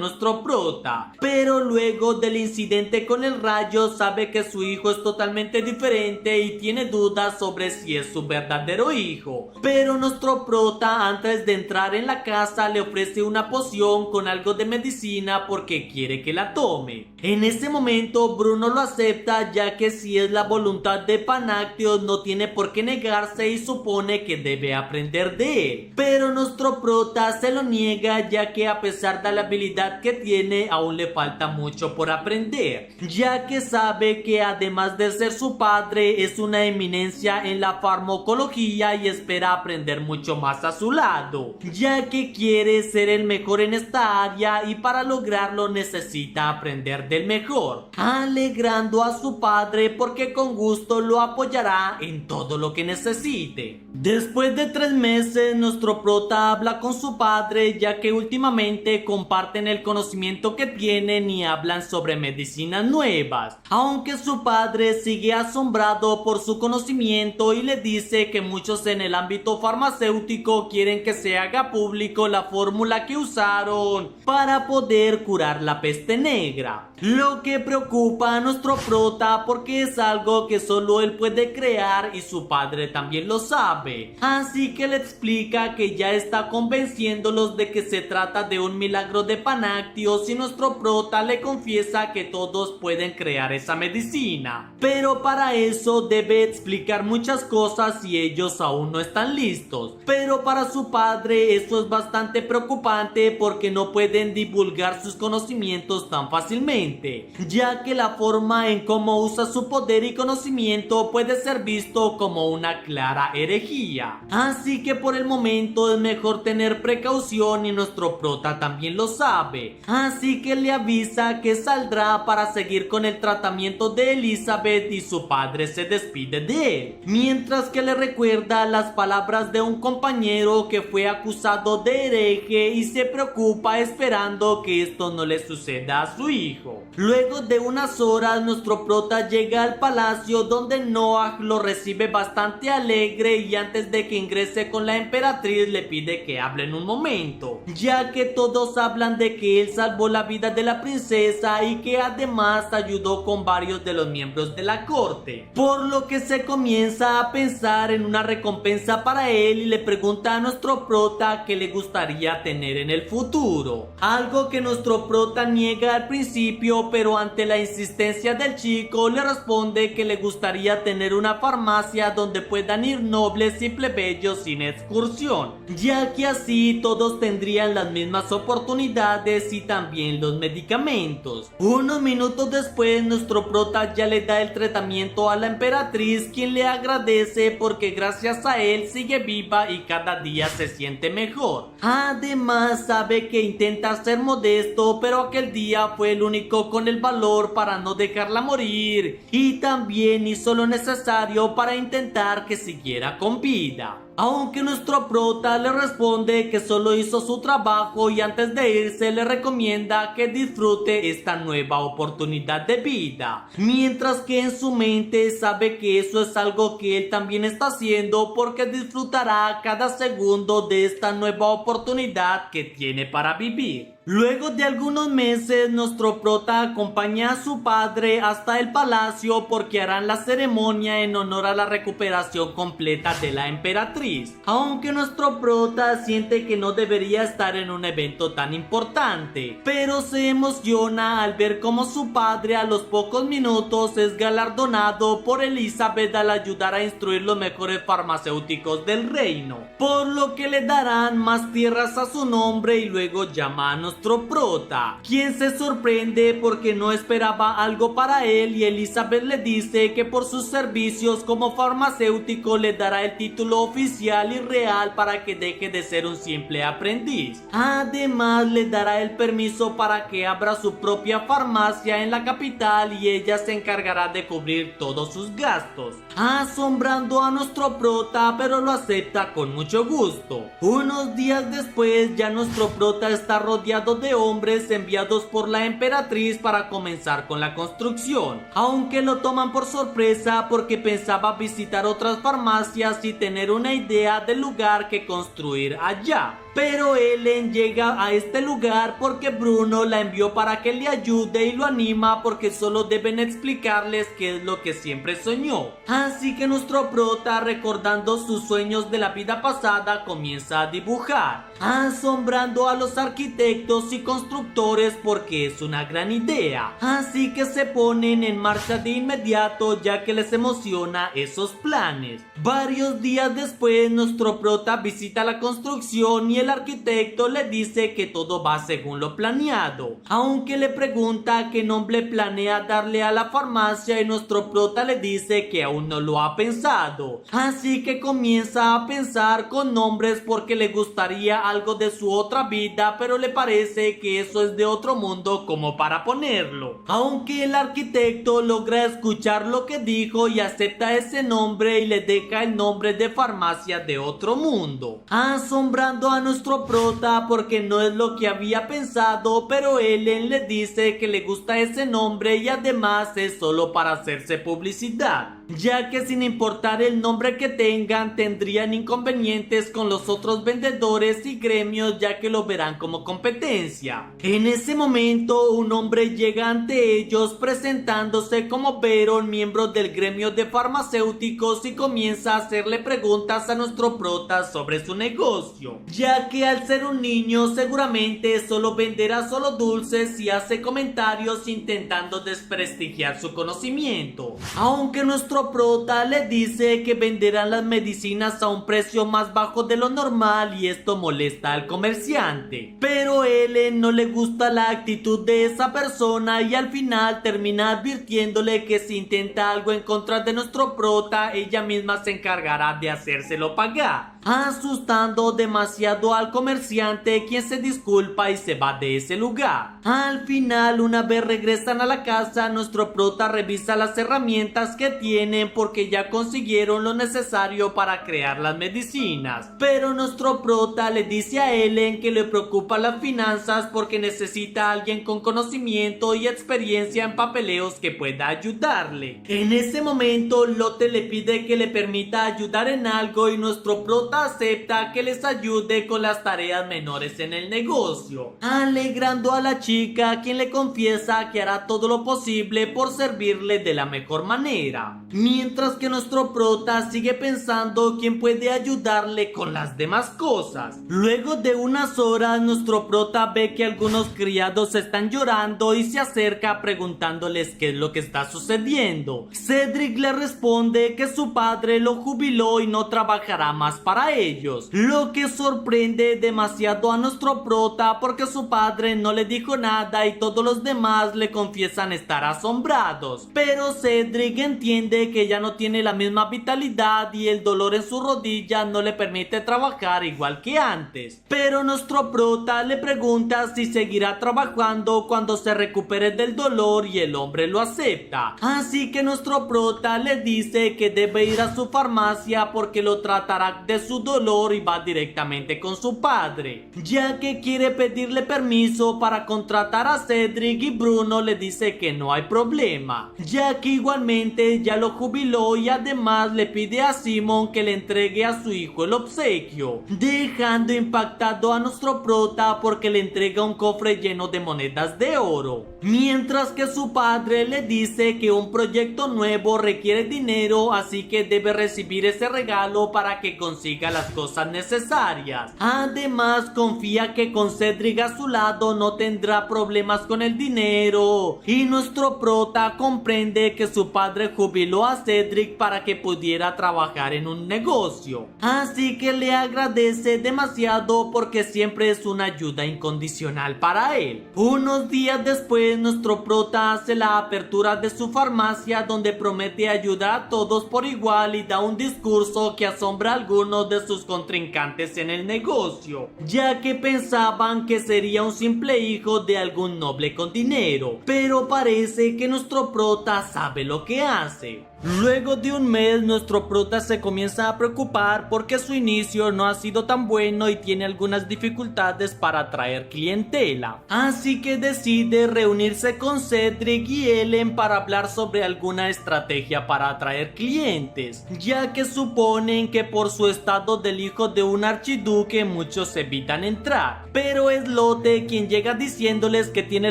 nuestro prota, pero luego del incidente con el rayo sabe que su hijo es totalmente diferente y tiene dudas sobre si es su verdadero hijo. Pero nuestro prota, antes de entrar en la casa, le ofrece una poción con algo de medicina porque quiere que la tome. En ese momento Bruno lo acepta, ya que si es la voluntad de Panactios no tiene por qué negarse y supone que debe aprender de él. Pero nuestro prota se lo niega, ya que a pesar de la habilidad que tiene aún le falta mucho por aprender, ya que sabe que además de ser su padre es una eminencia en la farmacología y espera aprender mucho más a su lado, ya que quiere ser el mejor en esta área y para lograrlo necesita aprender del mejor, alegrando a su padre porque con gusto lo apoyará en todo lo que necesite. Después de 3 meses nuestro prota habla con su padre, ya que últimamente comparten el conocimiento que tienen y hablan sobre medicinas nuevas, aunque su padre sigue asombrado por su conocimiento y le dice que muchos en el ámbito farmacéutico quieren que se haga público la fórmula que usaron para poder curar la peste negra, lo que preocupa a nuestro prota porque es algo que solo él puede crear y su padre también lo sabe, así que le explica que ya está convenciéndolos de que se trata de un milagro de Panactios y nuestro prota le confiesa que todos pueden crear esa medicina, pero para eso debe explicar muchas cosas y ellos aún no están listos. Pero para su padre eso es bastante preocupante porque no pueden divulgar sus conocimientos tan fácilmente, ya que la forma en cómo usa su poder y conocimiento puede servir visto como una clara herejía. Así que por el momento es mejor tener precaución y nuestro prota también lo sabe. Así que le avisa que saldrá para seguir con el tratamiento de Elizabeth y su padre se despide de él. Mientras que le recuerda las palabras de un compañero que fue acusado de hereje y se preocupa esperando que esto no le suceda a su hijo. Luego de unas horas nuestro prota llega al palacio donde Noah lo recibe bastante alegre y antes de que ingrese con la emperatriz le pide que hablen un momento, ya que todos hablan de que él salvó la vida de la princesa y que además ayudó con varios de los miembros de la corte, por lo que se comienza a pensar en una recompensa para él y le pregunta a nuestro prota qué le gustaría tener en el futuro, algo que nuestro prota niega al principio, pero ante la insistencia del chico le responde que le gustaría tener una farmacia donde puedan ir nobles y plebeyos sin excursión, ya que así todos tendrían las mismas oportunidades y también los medicamentos. Unos minutos después nuestro prota ya le da el tratamiento a la emperatriz, quien le agradece porque gracias a él sigue viva y cada día se siente mejor. Además sabe que intenta ser modesto, pero aquel día fue el único con el valor para no dejarla morir y también hizo lo necesario para intentar que siguiera con vida. Aunque nuestro prota le responde que solo hizo su trabajo y antes de irse le recomienda que disfrute esta nueva oportunidad de vida, mientras que en su mente sabe que eso es algo que él también está haciendo porque disfrutará cada segundo de esta nueva oportunidad que tiene para vivir. Luego de algunos meses, nuestro prota acompaña a su padre hasta el palacio porque harán la ceremonia en honor a la recuperación completa de la emperatriz. Aunque nuestro prota siente que no debería estar en un evento tan importante, pero se emociona al ver cómo su padre a los pocos minutos es galardonado por Elizabeth al ayudar a instruir los mejores farmacéuticos del reino, por lo que le darán más tierras a su nombre y luego llama a nuestro prota, quien se sorprende porque no esperaba algo para él y Elizabeth le dice que por sus servicios como farmacéutico le dará el título oficial y real para que deje de ser un simple aprendiz. Además le dará el permiso para que abra su propia farmacia en la capital y ella se encargará de cubrir todos sus gastos, asombrando a nuestro prota, pero lo acepta con mucho gusto. Unos días después ya nuestro prota está rodeado de hombres enviados por la emperatriz para comenzar con la construcción, aunque lo toman por sorpresa porque pensaba visitar otras farmacias y tener una idea del lugar que construir allá. Pero Ellen llega a este lugar porque Bruno la envió para que le ayude y lo anima porque solo deben explicarles qué es lo que siempre soñó. Así que nuestro prota, recordando sus sueños de la vida pasada, comienza a dibujar, asombrando a los arquitectos y constructores porque es una gran idea. Así que se ponen en marcha de inmediato ya que les emociona esos planes. Varios días después nuestro prota visita la construcción y el arquitecto le dice que todo va según lo planeado, aunque le pregunta qué nombre planea darle a la farmacia y nuestro prota le dice que aún no lo ha pensado, así que comienza a pensar con nombres porque le gustaría algo de su otra vida, pero le parece que eso es de otro mundo como para ponerlo. Aunque el arquitecto logra escuchar lo que dijo y acepta ese nombre y le deja el nombre de farmacia de otro mundo, asombrando a nuestro prota porque no es lo que había pensado, pero Ellen le dice que le gusta ese nombre y además es solo para hacerse publicidad, ya que sin importar el nombre que tengan tendrían inconvenientes con los otros vendedores y gremios ya que lo verán como competencia. En ese momento un hombre llega ante ellos presentándose como Baron, miembro del gremio de farmacéuticos, y comienza a hacerle preguntas a nuestro prota sobre su negocio, ya que al ser un niño seguramente solo venderá solo dulces y hace comentarios intentando desprestigiar su conocimiento. Aunque nuestro nuestro prota le dice que venderán las medicinas a un precio más bajo de lo normal y esto molesta al comerciante. Pero Ellen no le gusta la actitud de esa persona y al final termina advirtiéndole que si intenta algo en contra de nuestro prota, ella misma se encargará de hacérselo pagar, asustando demasiado al comerciante, quien se disculpa y se va de ese lugar. Al final, una vez regresan a la casa, nuestro prota revisa las herramientas que tienen porque ya consiguieron lo necesario para crear las medicinas. Pero nuestro prota le dice a Ellen que le preocupan las finanzas porque necesita a alguien con conocimiento y experiencia en papeleos que pueda ayudarle. En ese momento, Lotte le pide que le permita ayudar en algo y nuestro prota acepta que les ayude con las tareas menores en el negocio, alegrando a la chica, quien le confiesa que hará todo lo posible por servirle de la mejor manera. Mientras que nuestro prota sigue pensando quién puede ayudarle con las demás cosas. Luego de unas horas, nuestro prota ve que algunos criados están llorando y se acerca preguntándoles qué es lo que está sucediendo. Cedric le responde que su padre lo jubiló y no trabajará más para ellos, lo que sorprende demasiado a nuestro prota porque su padre no le dijo nada y todos los demás le confiesan estar asombrados. Pero Cedric entiende que ya no tiene la misma vitalidad y el dolor en su rodilla no le permite trabajar igual que antes. Pero nuestro prota le pregunta si seguirá trabajando cuando se recupere del dolor y el hombre lo acepta. Así que nuestro prota le dice que debe ir a su farmacia porque lo tratará de su dolor y va directamente con su padre, ya que quiere pedirle permiso para contratar a Cedric, y Bruno le dice que no hay problema, ya que igualmente ya lo jubiló y además le pide a Simon que le entregue a su hijo el obsequio, dejando impactado a nuestro prota porque le entrega un cofre lleno de monedas de oro, mientras que su padre le dice que un proyecto nuevo requiere dinero, así que debe recibir ese regalo para que consiga las cosas necesarias. Además, confía que con Cedric a su lado no tendrá problemas con el dinero, y nuestro prota comprende que su padre jubiló a Cedric para que pudiera trabajar en un negocio, así que le agradece demasiado porque siempre es una ayuda incondicional para él. Unos días después, nuestro prota hace la apertura de su farmacia donde promete ayudar a todos por igual y da un discurso que asombra a algunos de sus contrincantes en el negocio, ya que pensaban que sería un simple hijo de algún noble con dinero, pero parece que nuestro prota sabe lo que hace. Luego de un mes, nuestro prota se comienza a preocupar porque su inicio no ha sido tan bueno y tiene algunas dificultades para atraer clientela, así que decide reunirse con Cedric y Ellen para hablar sobre alguna estrategia para atraer clientes, ya que suponen que por su estado del hijo de un archiduque muchos evitan entrar, pero es Lotte quien llega diciéndoles que tiene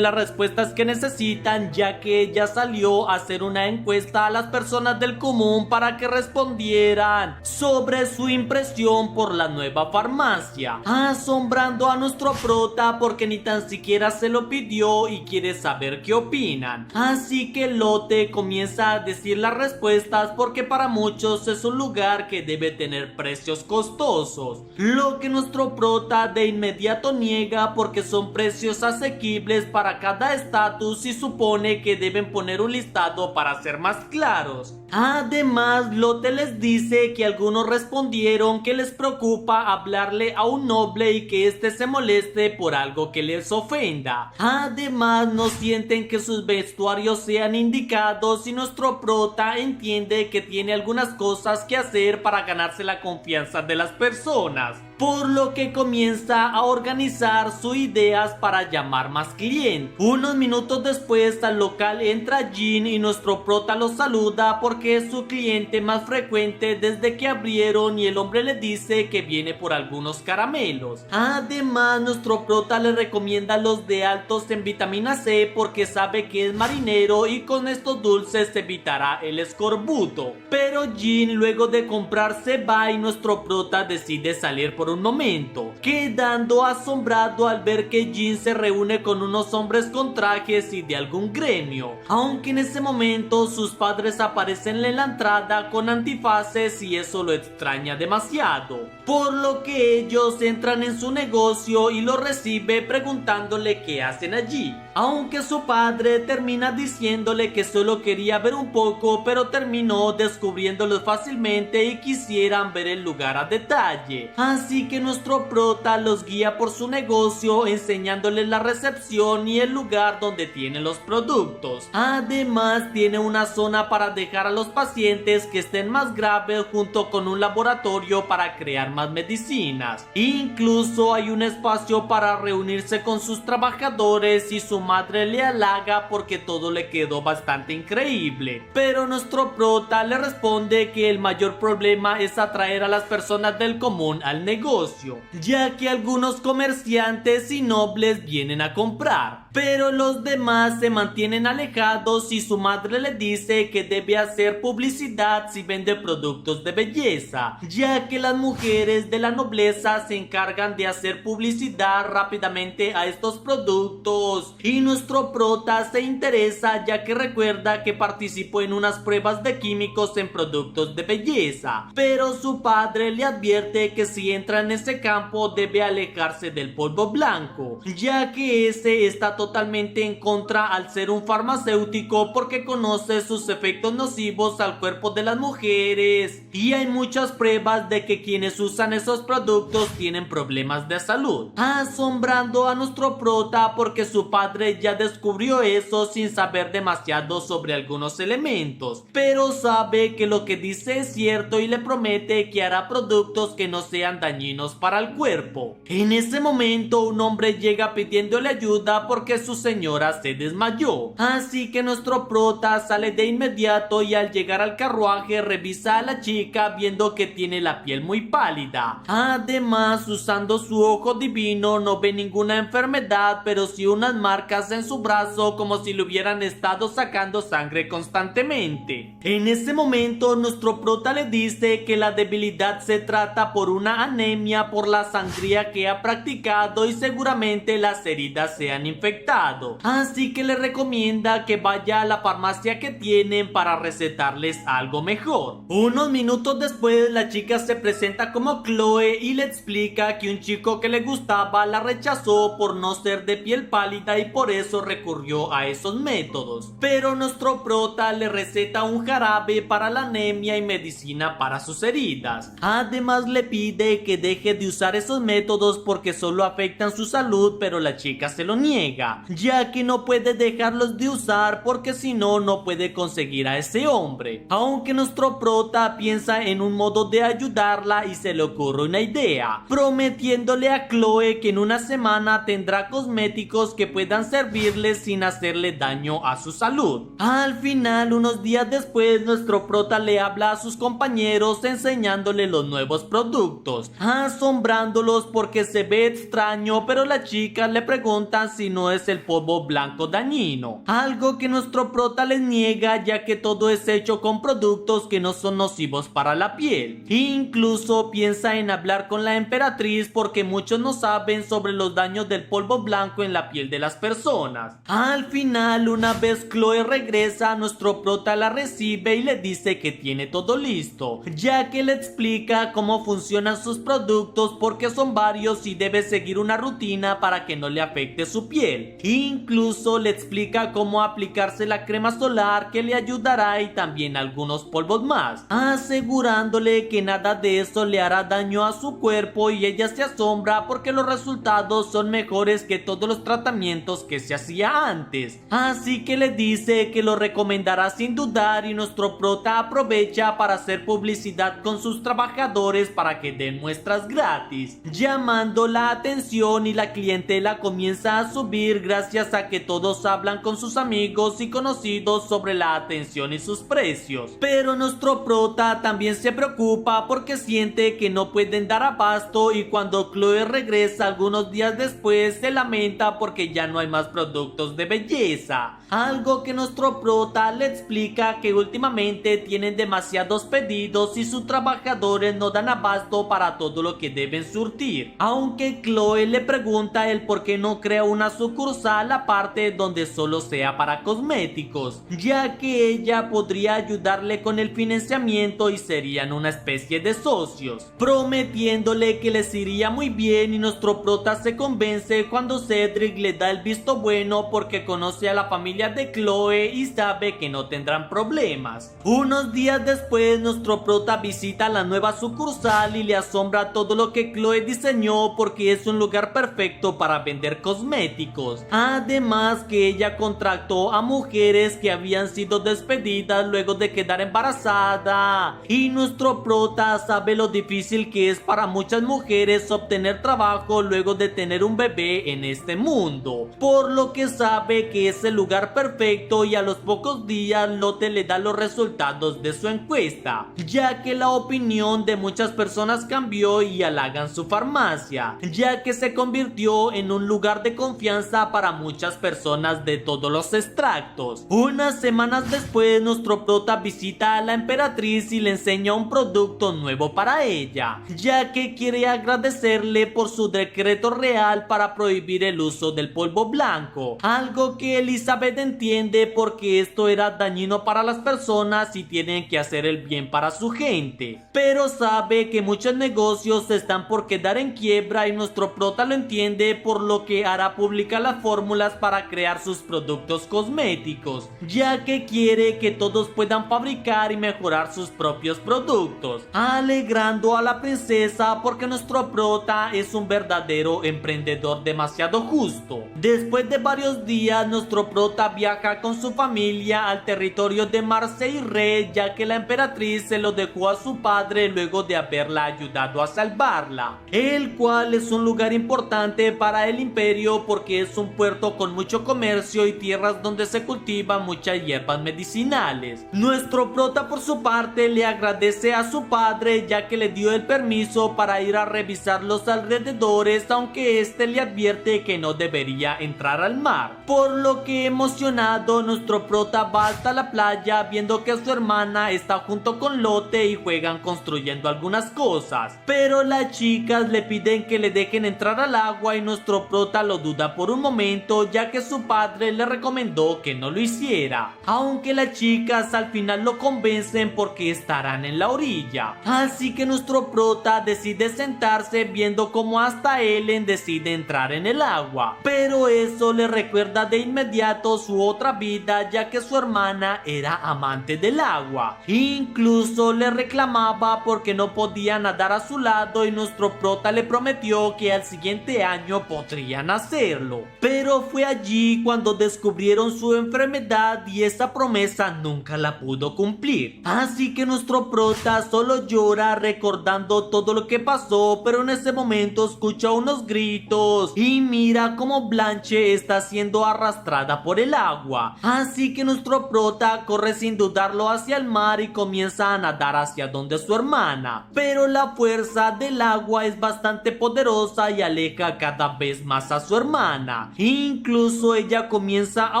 las respuestas que necesitan, ya que ella salió a hacer una encuesta a las personas del común para que respondieran sobre su impresión por la nueva farmacia, asombrando a nuestro prota porque ni tan siquiera se lo pidió y quiere saber qué opinan. Así que Lotte comienza a decir las respuestas porque para muchos es un lugar que debe tener precios costosos, lo que nuestro prota de inmediato niega porque son precios asequibles para cada estatus y supone que deben poner un listado para ser más claros. Además, Lotte les dice que algunos respondieron que les preocupa hablarle a un noble y que éste se moleste por algo que les ofenda. Además, no sienten que sus vestuarios sean indicados y nuestro prota entiende que tiene algunas cosas que hacer para ganarse la confianza de las personas, por lo que comienza a organizar sus ideas para llamar más clientes. Unos minutos después al local entra Jean y nuestro prota lo saluda porque es su cliente más frecuente desde que abrieron y el hombre le dice que viene por algunos caramelos. Además, nuestro prota le recomienda los de altos en vitamina C porque sabe que es marinero y con estos dulces evitará el escorbuto. Pero Jean luego de comprar se va y nuestro prota decide salir por por un momento, quedando asombrado al ver que Jin se reúne con unos hombres con trajes y de algún gremio, aunque en ese momento sus padres aparecen en la entrada con antifaces y eso lo extraña demasiado, por lo que ellos entran en su negocio y lo recibe preguntándole qué hacen allí, aunque su padre termina diciéndole que solo quería ver un poco, pero terminó descubriéndolo fácilmente y quisieran ver el lugar a detalle, así que nuestro prota los guía por su negocio enseñándoles la recepción y el lugar donde tienen los productos. Además tiene una zona para dejar a los pacientes que estén más graves junto con un laboratorio para crear más medicinas. Incluso hay un espacio para reunirse con sus trabajadores y su madre le halaga porque todo le quedó bastante increíble, pero nuestro prota le responde que el mayor problema es atraer a las personas del común al negocio, ya que algunos comerciantes y nobles vienen a comprar, pero los demás se mantienen alejados y su madre le dice que debe hacer publicidad si vende productos de belleza, ya que las mujeres de la nobleza se encargan de hacer publicidad rápidamente a estos productos, y nuestro prota se interesa ya que recuerda que participó en unas pruebas de químicos en productos de belleza, pero su padre le advierte que si entra en ese campo debe alejarse del polvo blanco, ya que ese está totalmente en contra al ser un farmacéutico porque conoce sus efectos nocivos al cuerpo de las mujeres y hay muchas pruebas de que quienes usan esos productos tienen problemas de salud, asombrando a nuestro prota porque su padre ya descubrió eso sin saber demasiado sobre algunos elementos, pero sabe que lo que dice es cierto y le promete que hará productos que no sean dañinos para el cuerpo. En ese momento un hombre llega pidiéndole ayuda porque su señora se desmayó, así que nuestro prota sale de inmediato y al llegar al carruaje revisa a la chica viendo que tiene la piel muy pálida. Además, usando su ojo divino no ve ninguna enfermedad, pero sí unas marcas en su brazo como si le hubieran estado sacando sangre constantemente. En ese momento nuestro prota le dice que la debilidad se trata por una anemia por la sangría que ha practicado y seguramente las heridas se han infectado, así que le recomienda que vaya a la farmacia que tienen para recetarles algo mejor. Unos minutos después la chica se presenta como Chloe y le explica que un chico que le gustaba la rechazó por no ser de piel pálida y por eso recurrió a esos métodos, pero nuestro prota le receta un jarabe para la anemia y medicina para sus heridas. Además le pide que deje de usar esos métodos porque solo afectan su salud, pero la chica se lo niega, ya que no puede dejarlos de usar porque si no, no puede conseguir a ese hombre. Aunque nuestro prota piensa en un modo de ayudarla y se le ocurre una idea, prometiéndole a Chloe que en una semana tendrá cosméticos que puedan servirle sin hacerle daño a su salud. Al final, unos días después, nuestro prota le habla a sus compañeros enseñándole los nuevos productos, asombrándolos porque se ve extraño, pero las chicas le preguntan si no es el polvo blanco dañino, algo que nuestro prota les niega ya que todo es hecho con productos que no son nocivos para la piel. Incluso piensa en hablar con la emperatriz porque muchos no saben sobre los daños del polvo blanco en la piel de las personas. Al final, una vez Chloe regresa, nuestro prota la recibe y le dice que tiene todo listo, ya que le explica cómo funcionan sus productos porque son varios y debe seguir una rutina para que no le afecte su piel. Incluso le explica cómo aplicarse la crema solar que le ayudará y también algunos polvos más, asegurándole que nada de eso le hará daño a su cuerpo y ella se asombra porque los resultados son mejores que todos los tratamientos que se hacía antes, así que le dice que lo recomendará sin dudar y nuestro prota aprovecha para hacer publicidad con sus trabajadores para que den muestras gratis, llamando la atención y la clientela comienza a subir sobrevivir gracias a que todos hablan con sus amigos y conocidos sobre la atención y sus precios. Pero nuestro prota también se preocupa porque siente que no pueden dar abasto, y cuando Chloe regresa algunos días después se lamenta porque ya no hay más productos de belleza. Algo que nuestro prota le explica que últimamente tienen demasiados pedidos y sus trabajadores no dan abasto para todo lo que deben surtir. Aunque Chloe le pregunta el por qué no crea una sucursal aparte donde solo sea para cosméticos, ya que ella podría ayudarle con el financiamiento y serían una especie de socios, prometiéndole que les iría muy bien, y nuestro prota se convence cuando Cedric le da el visto bueno porque conoce a la familia de Chloe y sabe que no tendrán problemas. Unos días después nuestro prota visita la nueva sucursal y le asombra todo lo que Chloe diseñó porque es un lugar perfecto para vender cosméticos. Además que ella contrató a mujeres que habían sido despedidas luego de quedar embarazada, y nuestro prota sabe lo difícil que es para muchas mujeres obtener trabajo luego de tener un bebé en este mundo, por lo que sabe que es el lugar perfecto, y a los pocos días Lotte le da los resultados de su encuesta, ya que la opinión de muchas personas cambió y halagan su farmacia, ya que se convirtió en un lugar de confianza para muchas personas de todos los extractos. Unas semanas después nuestro prota visita a la emperatriz y le enseña un producto nuevo para ella, ya que quiere agradecerle por su decreto real para prohibir el uso del polvo blanco, algo que Elizabeth entiende porque esto era dañino para las personas y tienen que hacer el bien para su gente, pero sabe que muchos negocios están por quedar en quiebra y nuestro prota lo entiende, por lo que hará pública las fórmulas para crear sus productos cosméticos, ya que quiere que todos puedan fabricar y mejorar sus propios productos, alegrando a la princesa porque nuestro prota es un verdadero emprendedor demasiado justo. Después de varios días nuestro prota viaja con su familia al territorio de Marseille, ya que la emperatriz se lo dejó a su padre luego de haberla ayudado a salvarla, el cual es un lugar importante para el imperio porque es un puerto con mucho comercio y tierras donde se cultivan muchas hierbas medicinales. Nuestro prota por su parte le agradece a su padre ya que le dio el permiso para ir a revisar los alrededores, aunque este le advierte que no debería entrar al mar, por lo que emocionado nuestro prota va hasta la playa viendo que su hermana está junto con Lotte y juegan construyendo algunas cosas, pero las chicas le piden que le dejen entrar al agua y nuestro prota lo duda por un momento ya que su padre le recomendó que no lo hiciera, aunque las chicas al final lo convencen porque estarán en la orilla, así que nuestro prota decide sentarse viendo como hasta Ellen decide entrar en el agua, pero eso le recuerda de inmediato su otra vida ya que su hermana era amante del agua, incluso le reclamaba porque no podía nadar a su lado y nuestro prota le prometió que al siguiente año podrían hacerlo, pero fue allí cuando descubrieron su enfermedad y esa promesa nunca la pudo cumplir, así que nuestro prota solo llora recordando todo lo que pasó, pero en ese momento escucha unos gritos y mira como Blanche está siendo arrastrada por el agua, así que nuestro prota corre sin dudarlo hacia el mar y comienza a nadar hacia donde su hermana, pero la fuerza del agua es bastante poderosa y aleja cada vez más a su hermana, incluso ella comienza a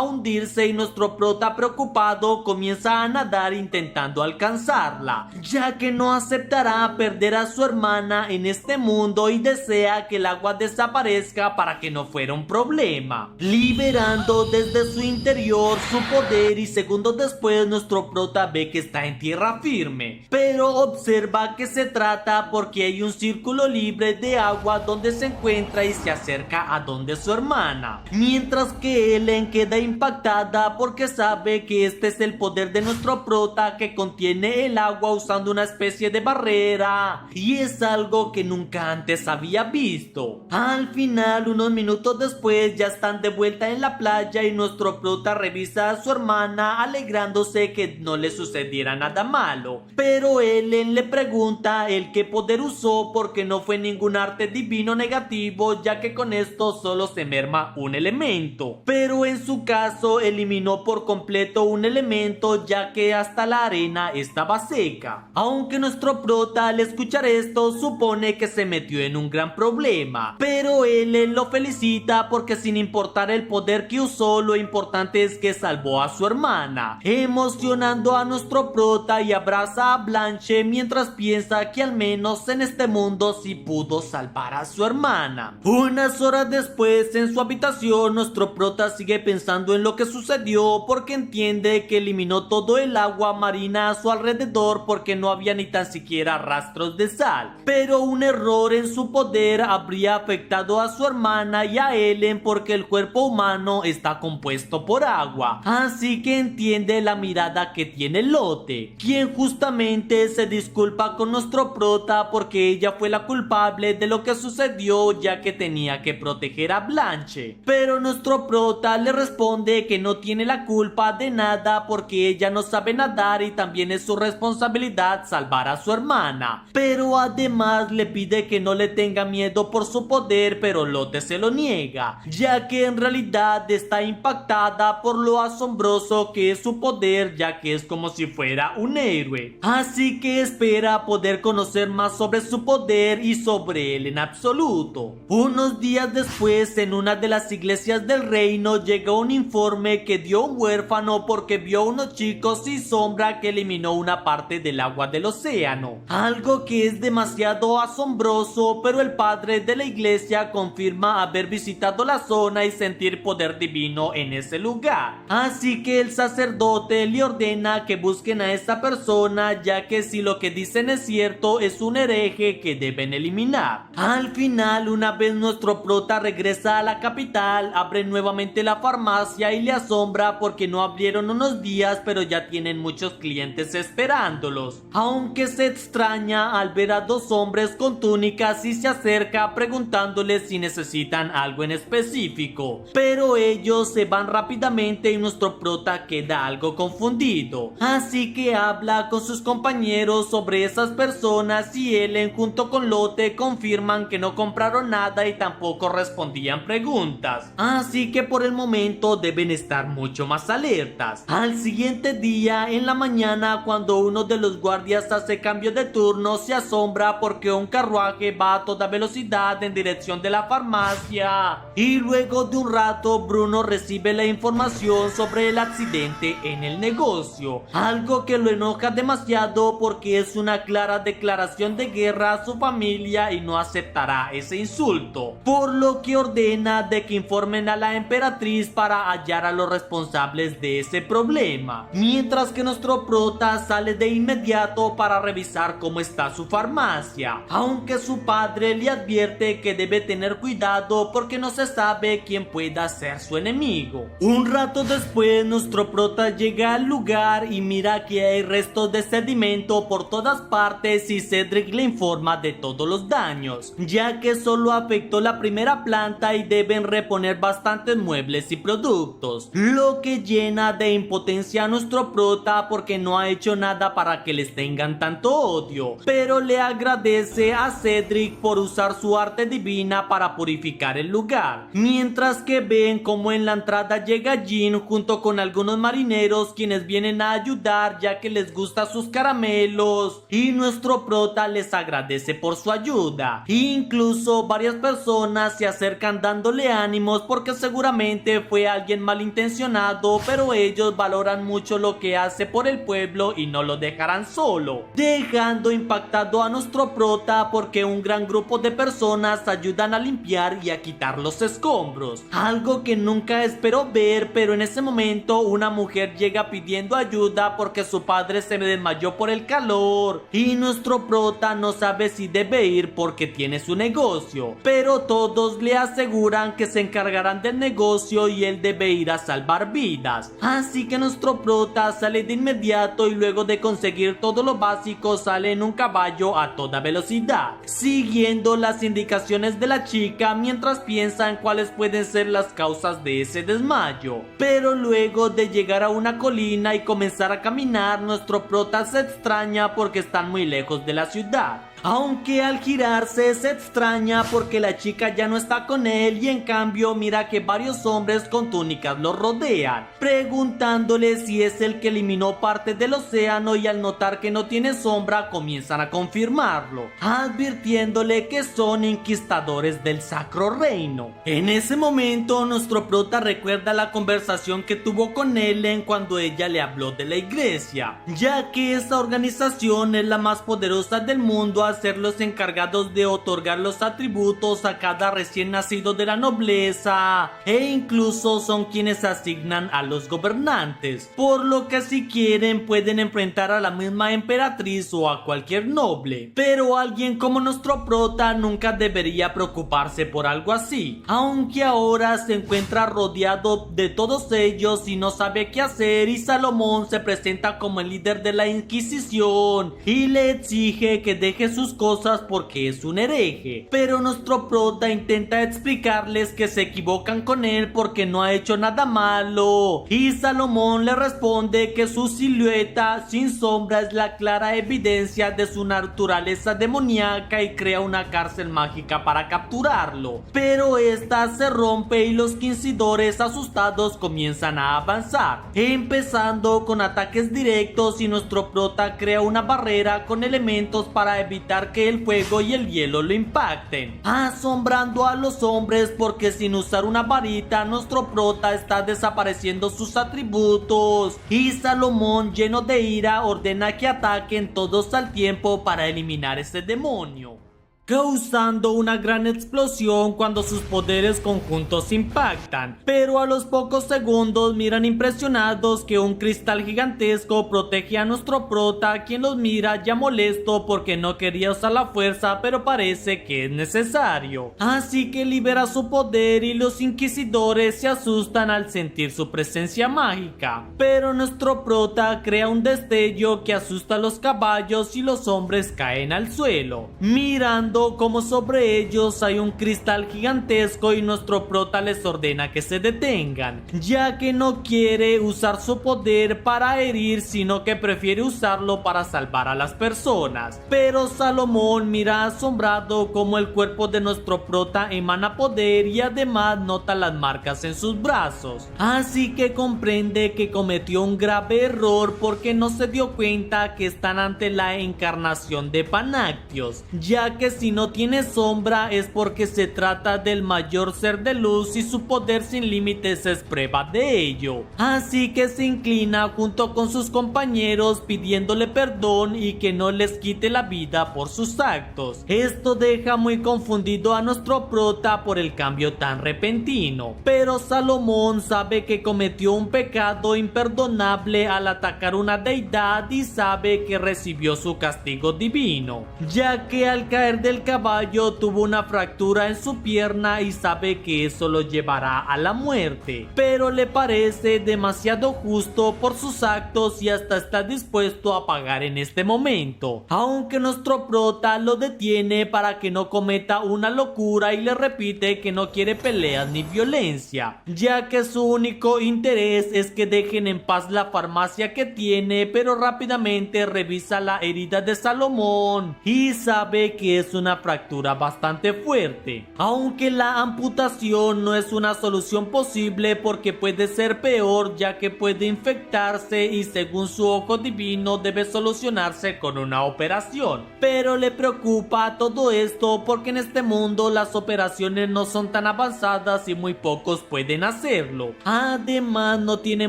hundirse y nuestro prota preocupado comienza a nadar intentando alcanzarla, ya que no aceptará perder a su hermana en este mundo y desea que el agua desaparezca para que no fuera un problema, liberando desde su interior su poder, y segundos después nuestro prota ve que está en tierra firme, pero observa que se trata porque hay un círculo libre de agua donde se encuentra y se acerca a donde su hermana, mientras que Ellen queda impactada porque sabe que este es el poder de nuestro prota que contiene el agua usando una especie de barrera, y es algo que nunca antes había visto. Al final, unos minutos después, ya están de vuelta en la playa y nuestro prota revisa a su hermana alegrándose que no le sucediera nada malo, pero Ellen le pregunta el qué poder usó porque no fue ningún arte divino negativo, ya que con esto solo se merma fuera un elemento, pero en su caso eliminó por completo un elemento, ya que hasta la arena estaba seca. Aunque nuestro prota al escuchar esto supone que se metió en un gran problema, pero él lo felicita porque sin importar el poder que usó, lo importante es que salvó a su hermana, emocionando a nuestro prota, y abraza a Blanche mientras piensa que al menos en este mundo sí pudo salvar a su hermana. Unas horas después, en su habitación, nuestro prota sigue pensando en lo que sucedió porque entiende que eliminó todo el agua marina a su alrededor porque no había ni tan siquiera rastros de sal, pero un error en su poder habría afectado a su hermana y a Ellen porque el cuerpo humano está compuesto por agua, así que entiende la mirada que tiene Lotte, quien justamente se disculpa con nuestro prota porque ella fue la culpable de lo que sucedió, ya que tenía que proteger a Blanche, pero nuestro prota le responde que no tiene la culpa de nada porque ella no sabe nadar y también es su responsabilidad salvar a su hermana, pero además le pide que no le tenga miedo por su poder, pero Lotte se lo niega, ya que en realidad está impactada por lo asombroso que es su poder, ya que es como si fuera un héroe, así que espera poder conocer más sobre su poder y sobre él en absoluto. Unos días después, en una de las iglesias del reino, llegó un informe que dio un huérfano porque vio unos chicos sin sombra que eliminó una parte del agua del océano, algo que es demasiado asombroso, pero el padre de la iglesia confirma haber visitado la zona y sentir poder divino en ese lugar, así que el sacerdote le ordena que busquen a esta persona, ya que si lo que dicen es cierto, es un hereje que deben eliminar. Al final, una vez nuestro prota regresa a la capital, abre nuevamente la farmacia y le asombra porque no abrieron unos días, pero ya tienen muchos clientes esperándolos, aunque se extraña al ver a dos hombres con túnicas y se acerca preguntándoles si necesitan algo en específico, pero ellos se van rápidamente y nuestro prota queda algo confundido, así que habla con sus compañeros sobre esas personas y Ellen junto con Lotte confirman que no compraron nada y tampoco respondían preguntas, así que por el momento deben estar mucho más alertas. Al siguiente día, en la mañana, cuando uno de los guardias hace cambio de turno, se asombra porque un carruaje va a toda velocidad en dirección de la farmacia, y luego de un rato Bruno recibe la información sobre el accidente en el negocio, algo que lo enoja demasiado porque es una clara declaración de guerra a su familia y no aceptará ese insulto, por lo que ordena de que informen a la emperatriz para hallar a los responsables de ese problema, mientras que nuestro prota sale de inmediato para revisar cómo está su farmacia, aunque su padre le advierte que debe tener cuidado porque no se sabe quién pueda ser su enemigo. Un rato después, nuestro prota llega al lugar y mira que hay restos de sedimento por todas partes y Cedric le informa de todos los daños, ya que solo afectó la primera planta y deben reponer bastantes muebles y productos, lo que llena de impotencia a nuestro prota porque no ha hecho nada para que les tengan tanto odio, pero le agradece a Cedric por usar su arte divina para purificar el lugar, mientras que ven como en la entrada llega Jean junto con algunos marineros quienes vienen a ayudar ya que les gustan sus caramelos, y nuestro prota les agradece por su ayuda. Incluso varias personas se acercan dándole ánimos porque seguramente fue alguien malintencionado, pero ellos valoran mucho lo que hace por el pueblo y no lo dejarán solo, dejando impactado a nuestro prota porque un gran grupo de personas ayudan a limpiar y a quitar los escombros, algo que nunca esperó ver, pero en ese momento una mujer llega pidiendo ayuda porque su padre se desmayó por el calor y nuestro prota no sabe si debe ir porque tiene su negocio, pero todos le aseguran que se encargarán del negocio y él debe ir a salvar vidas, así que nuestro prota sale de inmediato y luego de conseguir todo lo básico sale en un caballo a toda velocidad, siguiendo las indicaciones de la chica mientras piensa en cuáles pueden ser las causas de ese desmayo, pero luego de llegar a una colina y comenzar a caminar, nuestro prota se extraña porque están muy lejos de la ciudad, Aunque al girarse se extraña porque la chica ya no está con él y en cambio mira que varios hombres con túnicas lo rodean, preguntándole si es el que eliminó parte del océano, y al notar que no tiene sombra comienzan a confirmarlo, advirtiéndole que son inquistadores del Sacro Reino. En ese momento nuestro prota recuerda la conversación que tuvo con Ellen cuando ella le habló de la iglesia, ya que esta organización es la más poderosa del mundo a ser los encargados de otorgar los atributos a cada recién nacido de la nobleza, e incluso son quienes asignan a los gobernantes, por lo que si quieren pueden enfrentar a la misma emperatriz o a cualquier noble. Pero alguien como nuestro prota nunca debería preocuparse por algo así, aunque ahora se encuentra rodeado de todos ellos y no sabe qué hacer, y Salomón se presenta como el líder de la Inquisición y le exige que deje sus cosas porque es un hereje. Pero nuestro prota intenta explicarles que se equivocan con él porque no ha hecho nada malo, y Salomón le responde que su silueta sin sombra es la clara evidencia de su naturaleza demoníaca y crea una cárcel mágica para capturarlo. Pero esta se rompe y los inquisidores asustados comienzan a avanzar, empezando con ataques directos, y nuestro prota crea una barrera con elementos para evitar que el fuego y el hielo lo impacten, asombrando a los hombres porque sin usar una varita nuestro prota está desapareciendo sus atributos, y Salomón, lleno de ira, ordena que ataquen todos al tiempo para eliminar ese demonio, causando una gran explosión cuando sus poderes conjuntos impactan. Pero a los pocos segundos miran impresionados que un cristal gigantesco protege a nuestro prota, quien los mira ya molesto porque no quería usar la fuerza, pero parece que es necesario, así que libera su poder y los inquisidores se asustan al sentir su presencia mágica. Pero nuestro prota crea un destello que asusta a los caballos y los hombres caen al suelo, mirando como sobre ellos hay un cristal gigantesco, y nuestro prota les ordena que se detengan, ya que no quiere usar su poder para herir, sino que prefiere usarlo para salvar a las personas. Pero Salomón mira asombrado como el cuerpo de nuestro prota emana poder y además nota las marcas en sus brazos, así que comprende que cometió un grave error porque no se dio cuenta que están ante la encarnación de Panactios, ya que si no tiene sombra es porque se trata del mayor ser de luz y su poder sin límites es prueba de ello. Así que se inclina junto con sus compañeros pidiéndole perdón y que no les quite la vida por sus actos. Esto deja muy confundido a nuestro prota por el cambio tan repentino, pero Salomón sabe que cometió un pecado imperdonable al atacar una deidad y sabe que recibió su castigo divino, ya que al caer del caballo tuvo una fractura en su pierna y sabe que eso lo llevará a la muerte, pero le parece demasiado justo por sus actos y hasta está dispuesto a pagar en este momento, aunque nuestro prota lo detiene para que no cometa una locura y le repite que no quiere peleas ni violencia, ya que su único interés es que dejen en paz la farmacia que tiene. Pero rápidamente revisa la herida de Salomón y sabe que es una fractura bastante fuerte, aunque la amputación no es una solución posible porque puede ser peor, ya que puede infectarse y según su ojo divino debe solucionarse con una operación. Pero le preocupa todo esto porque en este mundo las operaciones no son tan avanzadas y muy pocos pueden hacerlo. Además no tiene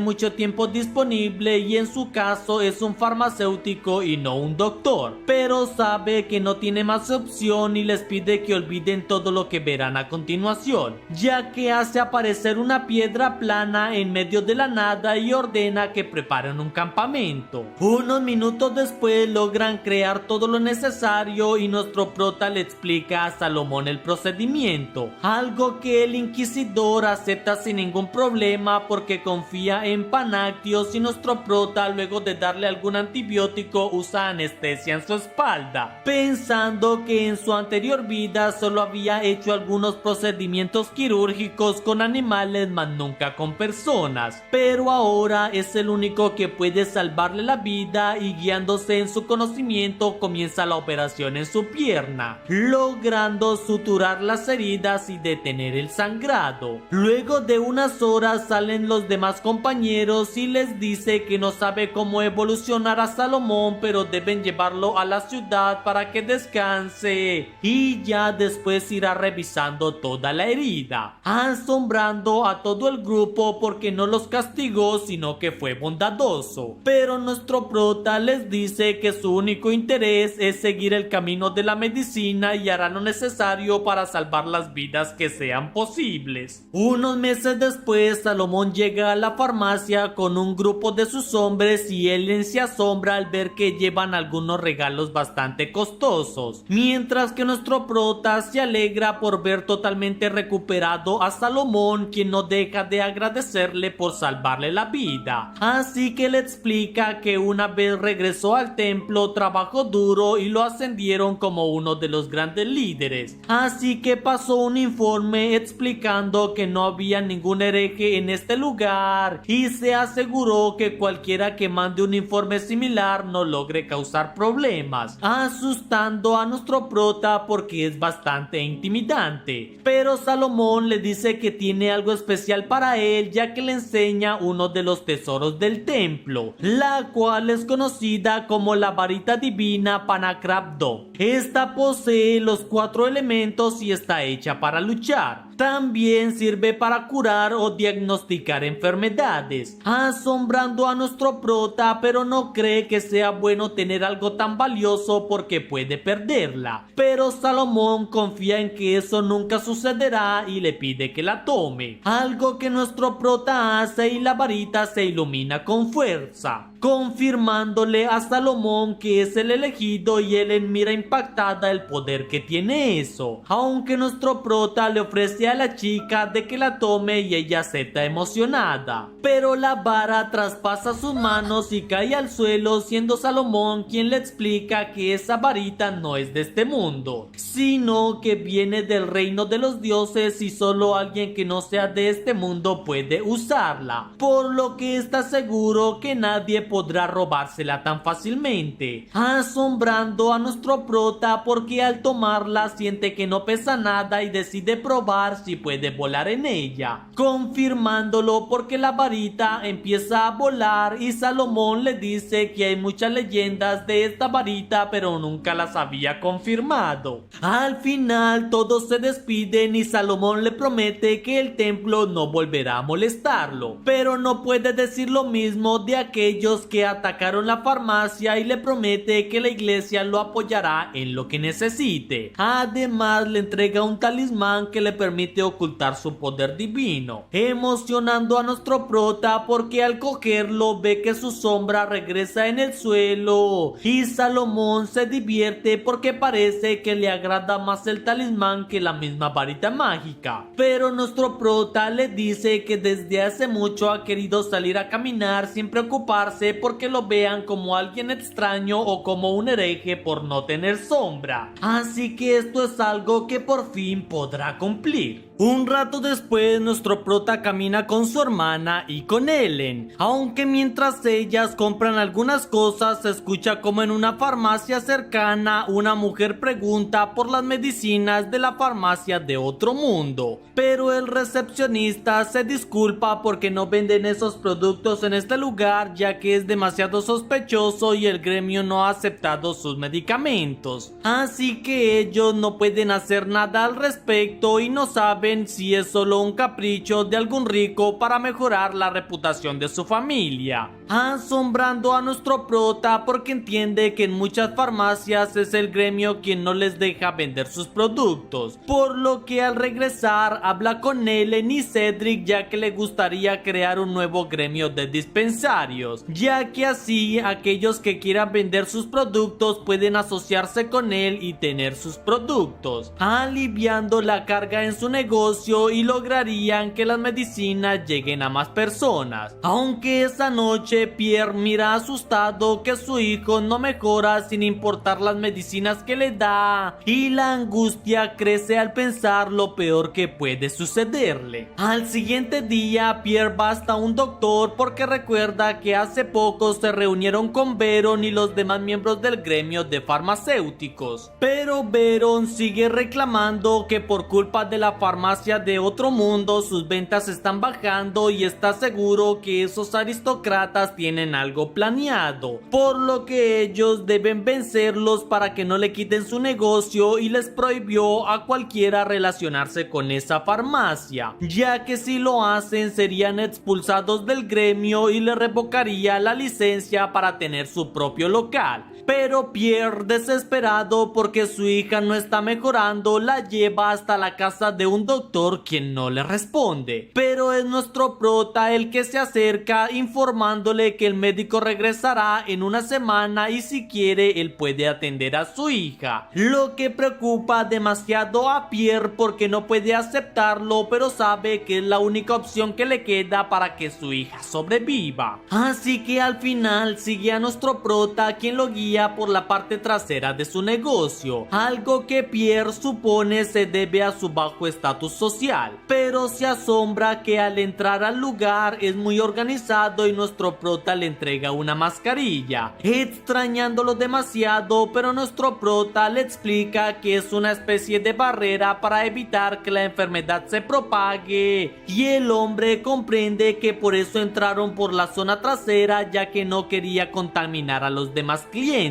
mucho tiempo disponible y en su caso es un farmacéutico y no un doctor, pero sabe que no tiene más opción y les pide que olviden todo lo que verán a continuación, ya que hace aparecer una piedra plana en medio de la nada y ordena que preparen un campamento. Unos minutos después logran crear todo lo necesario y nuestro prota le explica a Salomón el procedimiento, algo que el inquisidor acepta sin ningún problema porque confía en Panactios, y nuestro prota, luego de darle algún antibiótico, usa anestesia en su espalda, pensando que en su anterior vida solo había hecho algunos procedimientos quirúrgicos con animales, mas nunca con personas, pero ahora es el único que puede salvarle la vida y guiándose en su conocimiento comienza la operación en su pierna, logrando suturar las heridas y detener el sangrado. Luego de unas horas salen los demás compañeros y les dice que no sabe cómo evolucionar a Salomón, pero deben llevarlo a la ciudad para que descanse y ya después irá revisando toda la herida, asombrando a todo el grupo porque no los castigó sino que fue bondadoso. Pero nuestro prota les dice que su único interés es seguir el camino de la medicina y hará lo necesario para salvar las vidas que sean posibles. Unos meses después, Salomón llega a la farmacia con un grupo de sus hombres y Ellen se asombra al ver que llevan algunos regalos bastante costosos, mientras que nuestro prota se alegra por ver totalmente recuperado a Salomón, quien no deja de agradecerle por salvarle la vida. Así que le explica que una vez regresó al templo trabajó duro y lo ascendieron como uno de los grandes líderes. Así que pasó un informe explicando que no había ningún hereje en este lugar y se aseguró que cualquiera que mande un informe similar no logre causar problemas, asustando a nuestro prota porque es bastante intimidante. Pero Salomón le dice que tiene algo especial para él, ya que le enseña uno de los tesoros del templo, la cual es conocida como la varita divina Panakrabdo. Esta posee los 4 elementos y está hecha para luchar. También sirve para curar o diagnosticar enfermedades, asombrando a nuestro prota, pero no cree que sea bueno tener algo tan valioso porque puede perderla. Pero Salomón confía en que eso nunca sucederá y le pide que la tome, algo que nuestro prota hace y la varita se ilumina con fuerza, confirmándole a Salomón que es el elegido, y Ellen mira impactada el poder que tiene eso, aunque nuestro prota le ofrece a la chica de que la tome y ella acepta emocionada, pero la vara traspasa sus manos y cae al suelo, siendo Salomón quien le explica que esa varita no es de este mundo, sino que viene del reino de los dioses y solo alguien que no sea de este mundo puede usarla, por lo que está seguro que nadie podrá robársela tan fácilmente, asombrando a nuestro prota porque al tomarla siente que no pesa nada y decide probar si puede volar en ella, confirmándolo porque la varita empieza a volar y Salomón le dice que hay muchas leyendas de esta varita pero nunca las había confirmado. Al final todos se despiden y Salomón le promete que el templo no volverá a molestarlo, pero no puede decir lo mismo de aquellos que atacaron la farmacia y le promete que la iglesia lo apoyará en lo que necesite. Además le entrega un talismán que le permite ocultar su poder divino, emocionando a nuestro prota porque al cogerlo ve que su sombra regresa en el suelo y Salomón se divierte porque parece que le agrada más el talismán que la misma varita mágica. Pero nuestro prota le dice que desde hace mucho ha querido salir a caminar sin preocuparse porque lo vean como alguien extraño o como un hereje por no tener sombra, así que esto es algo que por fin podrá cumplir. Un rato después nuestro prota camina con su hermana y con Ellen, aunque mientras ellas compran algunas cosas se escucha como en una farmacia cercana una mujer pregunta por las medicinas de la farmacia de otro mundo, pero el recepcionista se disculpa porque no venden esos productos en este lugar ya que es demasiado sospechoso y el gremio no ha aceptado sus medicamentos, así que ellos no pueden hacer nada al respecto y no saben si es solo un capricho de algún rico para mejorar la reputación de su familia, asombrando a nuestro prota porque entiende que en muchas farmacias es el gremio quien no les deja vender sus productos, por lo que al regresar habla con Ellen y Cedric ya que le gustaría crear un nuevo gremio de dispensarios, ya que así aquellos que quieran vender sus productos pueden asociarse con él y tener sus productos, aliviando la carga en su negocio y lograrían que las medicinas lleguen a más personas. Aunque esa noche noche, Pierre mira asustado que su hijo no mejora sin importar las medicinas que le da, y la angustia crece al pensar lo peor que puede sucederle. Al siguiente día, Pierre va hasta un doctor porque recuerda que hace poco se reunieron con Veron y los demás miembros del gremio de farmacéuticos, pero Veron sigue reclamando que por culpa de la farmacia de otro mundo sus ventas están bajando y está seguro que esos aristócratas tienen algo planeado, por lo que ellos deben vencerlos para que no le quiten su negocio, y les prohibió a cualquiera relacionarse con esa farmacia, ya que si lo hacen serían expulsados del gremio y le revocaría la licencia para tener su propio local. Pero Pierre, desesperado porque su hija no está mejorando, la lleva hasta la casa de un doctor quien no le responde. Pero es nuestro prota el que se acerca informándole que el médico regresará en una semana y si quiere él puede atender a su hija, lo que preocupa demasiado a Pierre porque no puede aceptarlo, pero sabe que es la única opción que le queda para que su hija sobreviva. Así que al final sigue a nuestro prota, quien lo guía por la parte trasera de su negocio, algo que Pierre supone se debe a su bajo estatus social, pero se asombra que al entrar al lugar es muy organizado y nuestro prota le entrega una mascarilla, extrañándolo demasiado, pero nuestro prota le explica que es una especie de barrera para evitar que la enfermedad se propague, y el hombre comprende que por eso entraron por la zona trasera, ya que no quería contaminar a los demás clientes.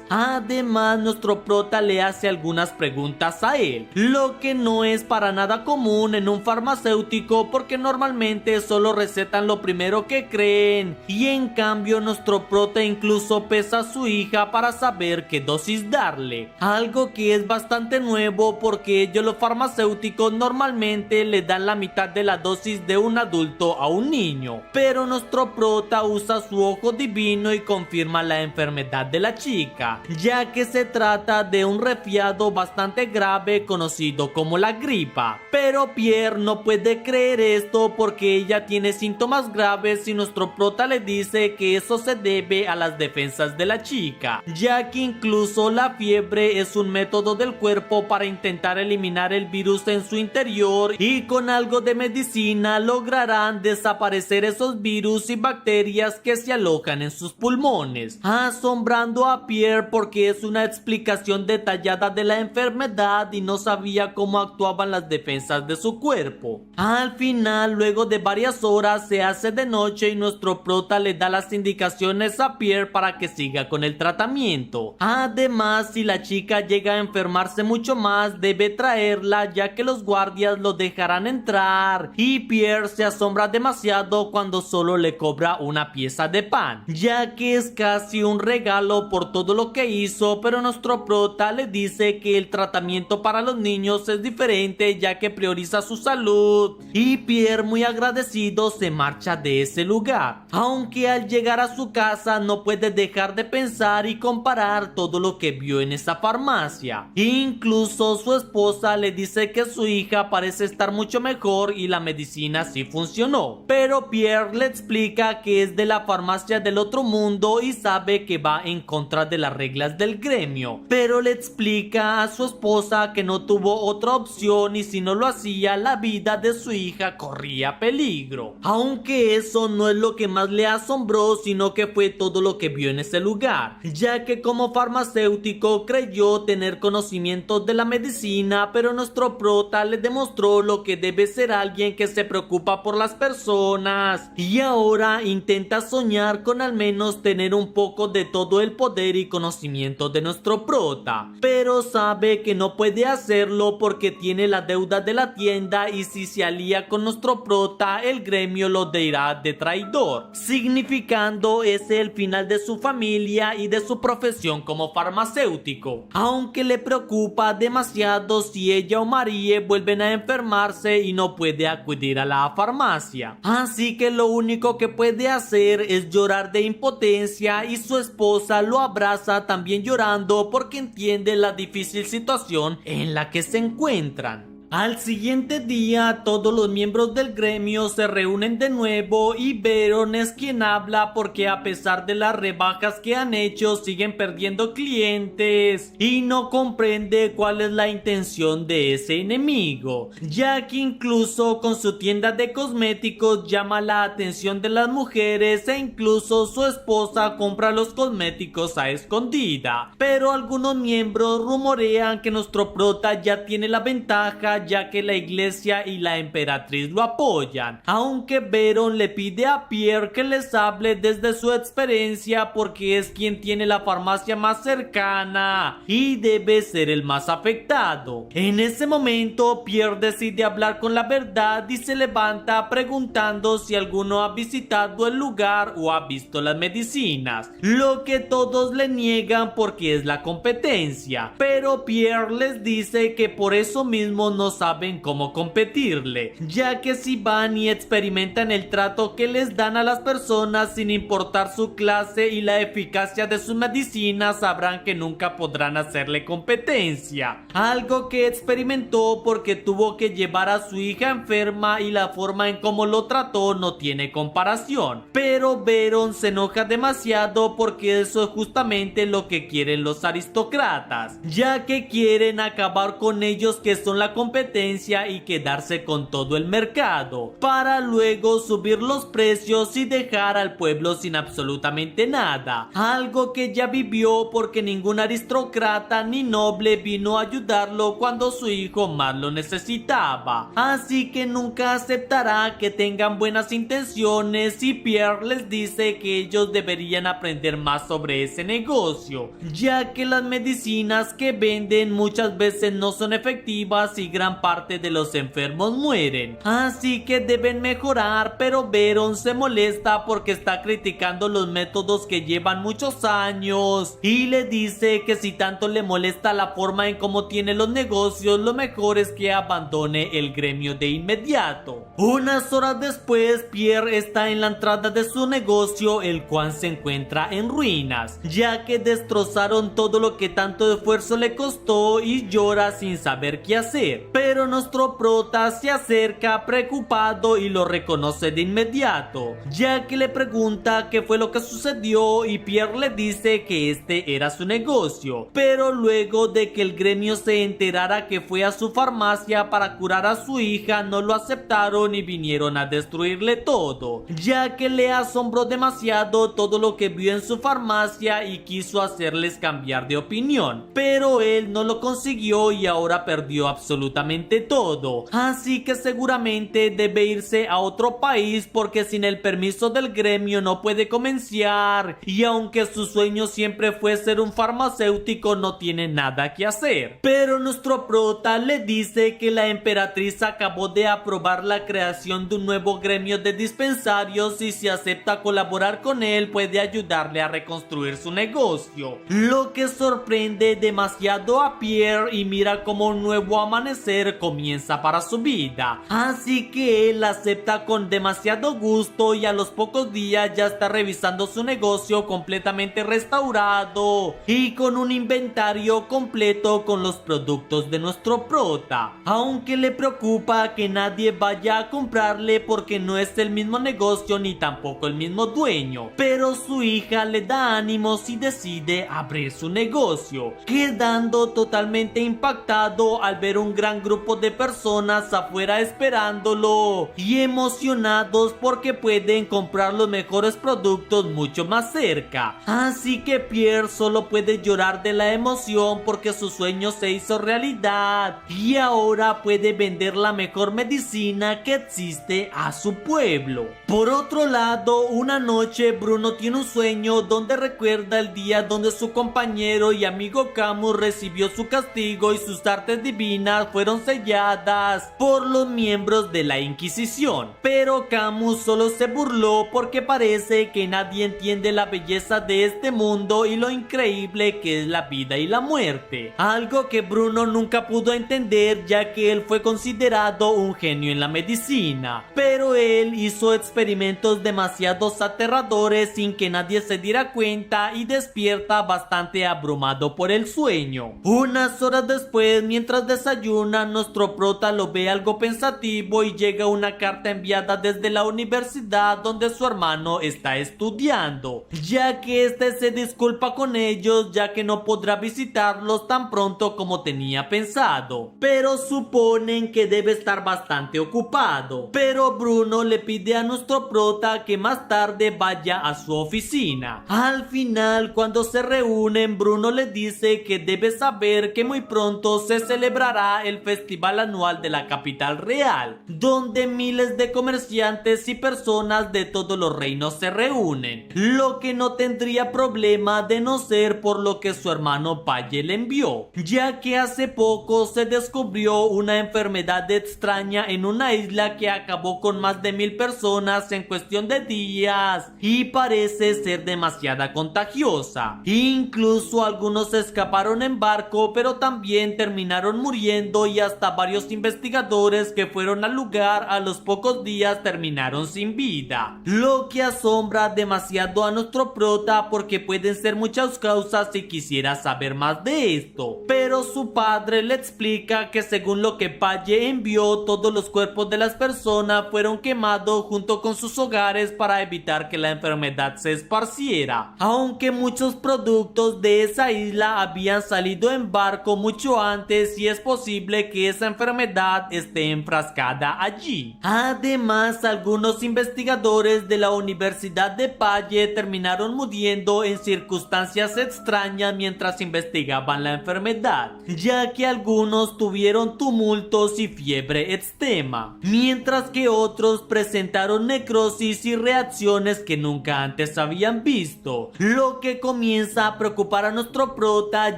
Además, nuestro prota le hace algunas preguntas a él, lo que no es para nada común en un farmacéutico porque normalmente solo recetan lo primero que creen, y en cambio nuestro prota incluso pesa a su hija para saber qué dosis darle, algo que es bastante nuevo porque ellos los farmacéuticos normalmente le dan la mitad de la dosis de un adulto a un niño, pero nuestro prota usa su ojo divino y confirma la enfermedad de la chica, ya que se trata de un resfriado bastante grave conocido como la gripa. Pero Pierre no puede creer esto porque ella tiene síntomas graves y nuestro prota le dice que eso se debe a las defensas de la chica, ya que incluso la fiebre es un método del cuerpo para intentar eliminar el virus en su interior, y con algo de medicina lograrán desaparecer esos virus y bacterias que se alojan en sus pulmones, asombrando a Pierre porque es una explicación detallada de la enfermedad y no sabía cómo actuaban las defensas de su cuerpo. Al final, luego de varias horas, se hace de noche y nuestro prota le da las indicaciones a Pierre para que siga con el tratamiento. Además, si la chica llega a enfermarse mucho más, debe traerla, ya que los guardias lo dejarán entrar, y Pierre se asombra demasiado cuando solo le cobra una pieza de pan, ya que es casi un regalo por todo lo que hizo, pero nuestro prota le dice que el tratamiento para los niños es diferente, ya que prioriza su salud, y Pierre, muy agradecido, se marcha de ese lugar, aunque al llegar a su casa no puede dejar de pensar y comparar todo lo que vio en esa farmacia. Incluso su esposa le dice que su hija parece estar mucho mejor y la medicina sí funcionó, pero Pierre le explica que es de la farmacia del otro mundo y sabe que va en contra de las reglas del gremio, pero le explica a su esposa que no tuvo otra opción y si no lo hacía la vida de su hija corría peligro. Aunque eso no es lo que más le asombró, sino que fue todo lo que vio en ese lugar, ya que como farmacéutico creyó tener conocimientos de la medicina, pero nuestro prota le demostró lo que debe ser alguien que se preocupa por las personas, y ahora intenta soñar con al menos tener un poco de todo el poder y conocimiento de nuestro prota, pero sabe que no puede hacerlo porque tiene la deuda de la tienda, y si se alía con nuestro prota el gremio lo dirá de traidor, significando ese el final de su familia y de su profesión como farmacéutico, aunque le preocupa demasiado si ella o Marie vuelven a enfermarse y no puede acudir a la farmacia, así que lo único que puede hacer es llorar de impotencia, y su esposa lo abraza también llorando porque entiende la difícil situación en la que se encuentran. Al siguiente día, todos los miembros del gremio se reúnen de nuevo y Veron es quien habla porque a pesar de las rebajas que han hecho, siguen perdiendo clientes y no comprende cuál es la intención de ese enemigo, ya que incluso con su tienda de cosméticos llama la atención de las mujeres e incluso su esposa compra los cosméticos a escondida. Pero algunos miembros rumorean que nuestro prota ya tiene la ventaja, ya que la iglesia y la emperatriz lo apoyan, aunque Veron le pide a Pierre que les hable desde su experiencia porque es quien tiene la farmacia más cercana y debe ser el más afectado. En ese momento Pierre decide hablar con la verdad y se levanta preguntando si alguno ha visitado el lugar o ha visto las medicinas, lo que todos le niegan porque es la competencia, pero Pierre les dice que por eso mismo no saben cómo competirle, ya que si van y experimentan el trato que les dan a las personas sin importar su clase y la eficacia de sus medicinas, sabrán que nunca podrán hacerle competencia, algo que experimentó porque tuvo que llevar a su hija enferma y la forma en cómo lo trató no tiene comparación. Pero Veron se enoja demasiado porque eso es justamente lo que quieren los aristócratas, ya que quieren acabar con ellos, que son la competencia, y quedarse con todo el mercado para luego subir los precios y dejar al pueblo sin absolutamente nada, algo que ya vivió porque ningún aristócrata ni noble vino a ayudarlo cuando su hijo más lo necesitaba, así que nunca aceptará que tengan buenas intenciones, y Pierre les dice que ellos deberían aprender más sobre ese negocio, ya que las medicinas que venden muchas veces no son efectivas y gran parte de los enfermos mueren, así que deben mejorar. Pero Veron se molesta porque está criticando los métodos que llevan muchos años y le dice que si tanto le molesta la forma en cómo tiene los negocios, lo mejor es que abandone el gremio de inmediato. Unas horas después, Pierre está en la entrada de su negocio, el cual se encuentra en ruinas, ya que destrozaron todo lo que tanto esfuerzo le costó, y llora sin saber qué hacer. Pero nuestro prota se acerca preocupado y lo reconoce de inmediato, ya que le pregunta qué fue lo que sucedió, y Pierre le dice que este era su negocio, pero luego de que el gremio se enterara que fue a su farmacia para curar a su hija, no lo aceptaron y vinieron a destruirle todo, ya que le asombró demasiado todo lo que vio en su farmacia y quiso hacerles cambiar de opinión, pero él no lo consiguió y ahora perdió absolutamente todo, así que seguramente debe irse a otro país porque sin el permiso del gremio no puede comerciar, y aunque su sueño siempre fue ser un farmacéutico, no tiene nada que hacer. Pero nuestro prota le dice que la emperatriz acabó de aprobar la creación de un nuevo gremio de dispensarios y si acepta colaborar con él puede ayudarle a reconstruir su negocio, lo que sorprende demasiado a Pierre y mira como un nuevo amanecer comienza para su vida, así que él acepta con demasiado gusto y a los pocos días ya está revisando su negocio completamente restaurado y con un inventario completo con los productos de nuestro prota, aunque le preocupa que nadie vaya a comprarle porque no es el mismo negocio ni tampoco el mismo dueño, pero su hija le da ánimos y decide abrir su negocio, quedando totalmente impactado al ver un gran grupo de personas afuera esperándolo y emocionados porque pueden comprar los mejores productos mucho más cerca, así que Pierre solo puede llorar de la emoción porque su sueño se hizo realidad y ahora puede vender la mejor medicina que existe a su pueblo. Por otro lado, una noche Bruno tiene un sueño donde recuerda el día donde su compañero y amigo Camus recibió su castigo y sus artes divinas fueron selladas por los miembros de la Inquisición, pero Camus solo se burló porque parece que nadie entiende la belleza de este mundo y lo increíble que es la vida y la muerte, algo que Bruno nunca pudo entender ya que él fue considerado un genio en la medicina, pero él hizo experimentos demasiado aterradores sin que nadie se diera cuenta y despierta bastante abrumado por el sueño. Unas horas después, mientras desayuna, mañana nuestro prota lo ve algo pensativo y llega una carta enviada desde la universidad donde su hermano está estudiando, ya que este se disculpa con ellos ya que no podrá visitarlos tan pronto como tenía pensado, pero suponen que debe estar bastante ocupado. Pero Bruno le pide a nuestro prota que más tarde vaya a su oficina. Al final, cuando se reúnen, Bruno le dice que debe saber que muy pronto se celebrará el festival anual de la capital real, donde miles de comerciantes y personas de todos los reinos se reúnen, lo que no tendría problema de no ser por lo que su hermano Paye le envió, ya que hace poco se descubrió una enfermedad extraña en una isla que acabó con más de 1000 personas en cuestión de días y parece ser demasiado contagiosa. Incluso algunos escaparon en barco, pero también terminaron muriendo y hasta varios investigadores que fueron al lugar a los pocos días terminaron sin vida, lo que asombra demasiado a nuestro prota porque pueden ser muchas causas si quisiera saber más de esto, pero su padre le explica que según lo que Paye envió, todos los cuerpos de las personas fueron quemados junto con sus hogares para evitar que la enfermedad se esparciera, aunque muchos productos de esa isla habían salido en barco mucho antes y es posible que esa enfermedad esté enfrascada allí. Además, algunos investigadores de la Universidad de Paye terminaron muriendo en circunstancias extrañas mientras investigaban la enfermedad, ya que algunos tuvieron tumultos y fiebre extrema, mientras que otros presentaron necrosis y reacciones que nunca antes habían visto, lo que comienza a preocupar a nuestro prota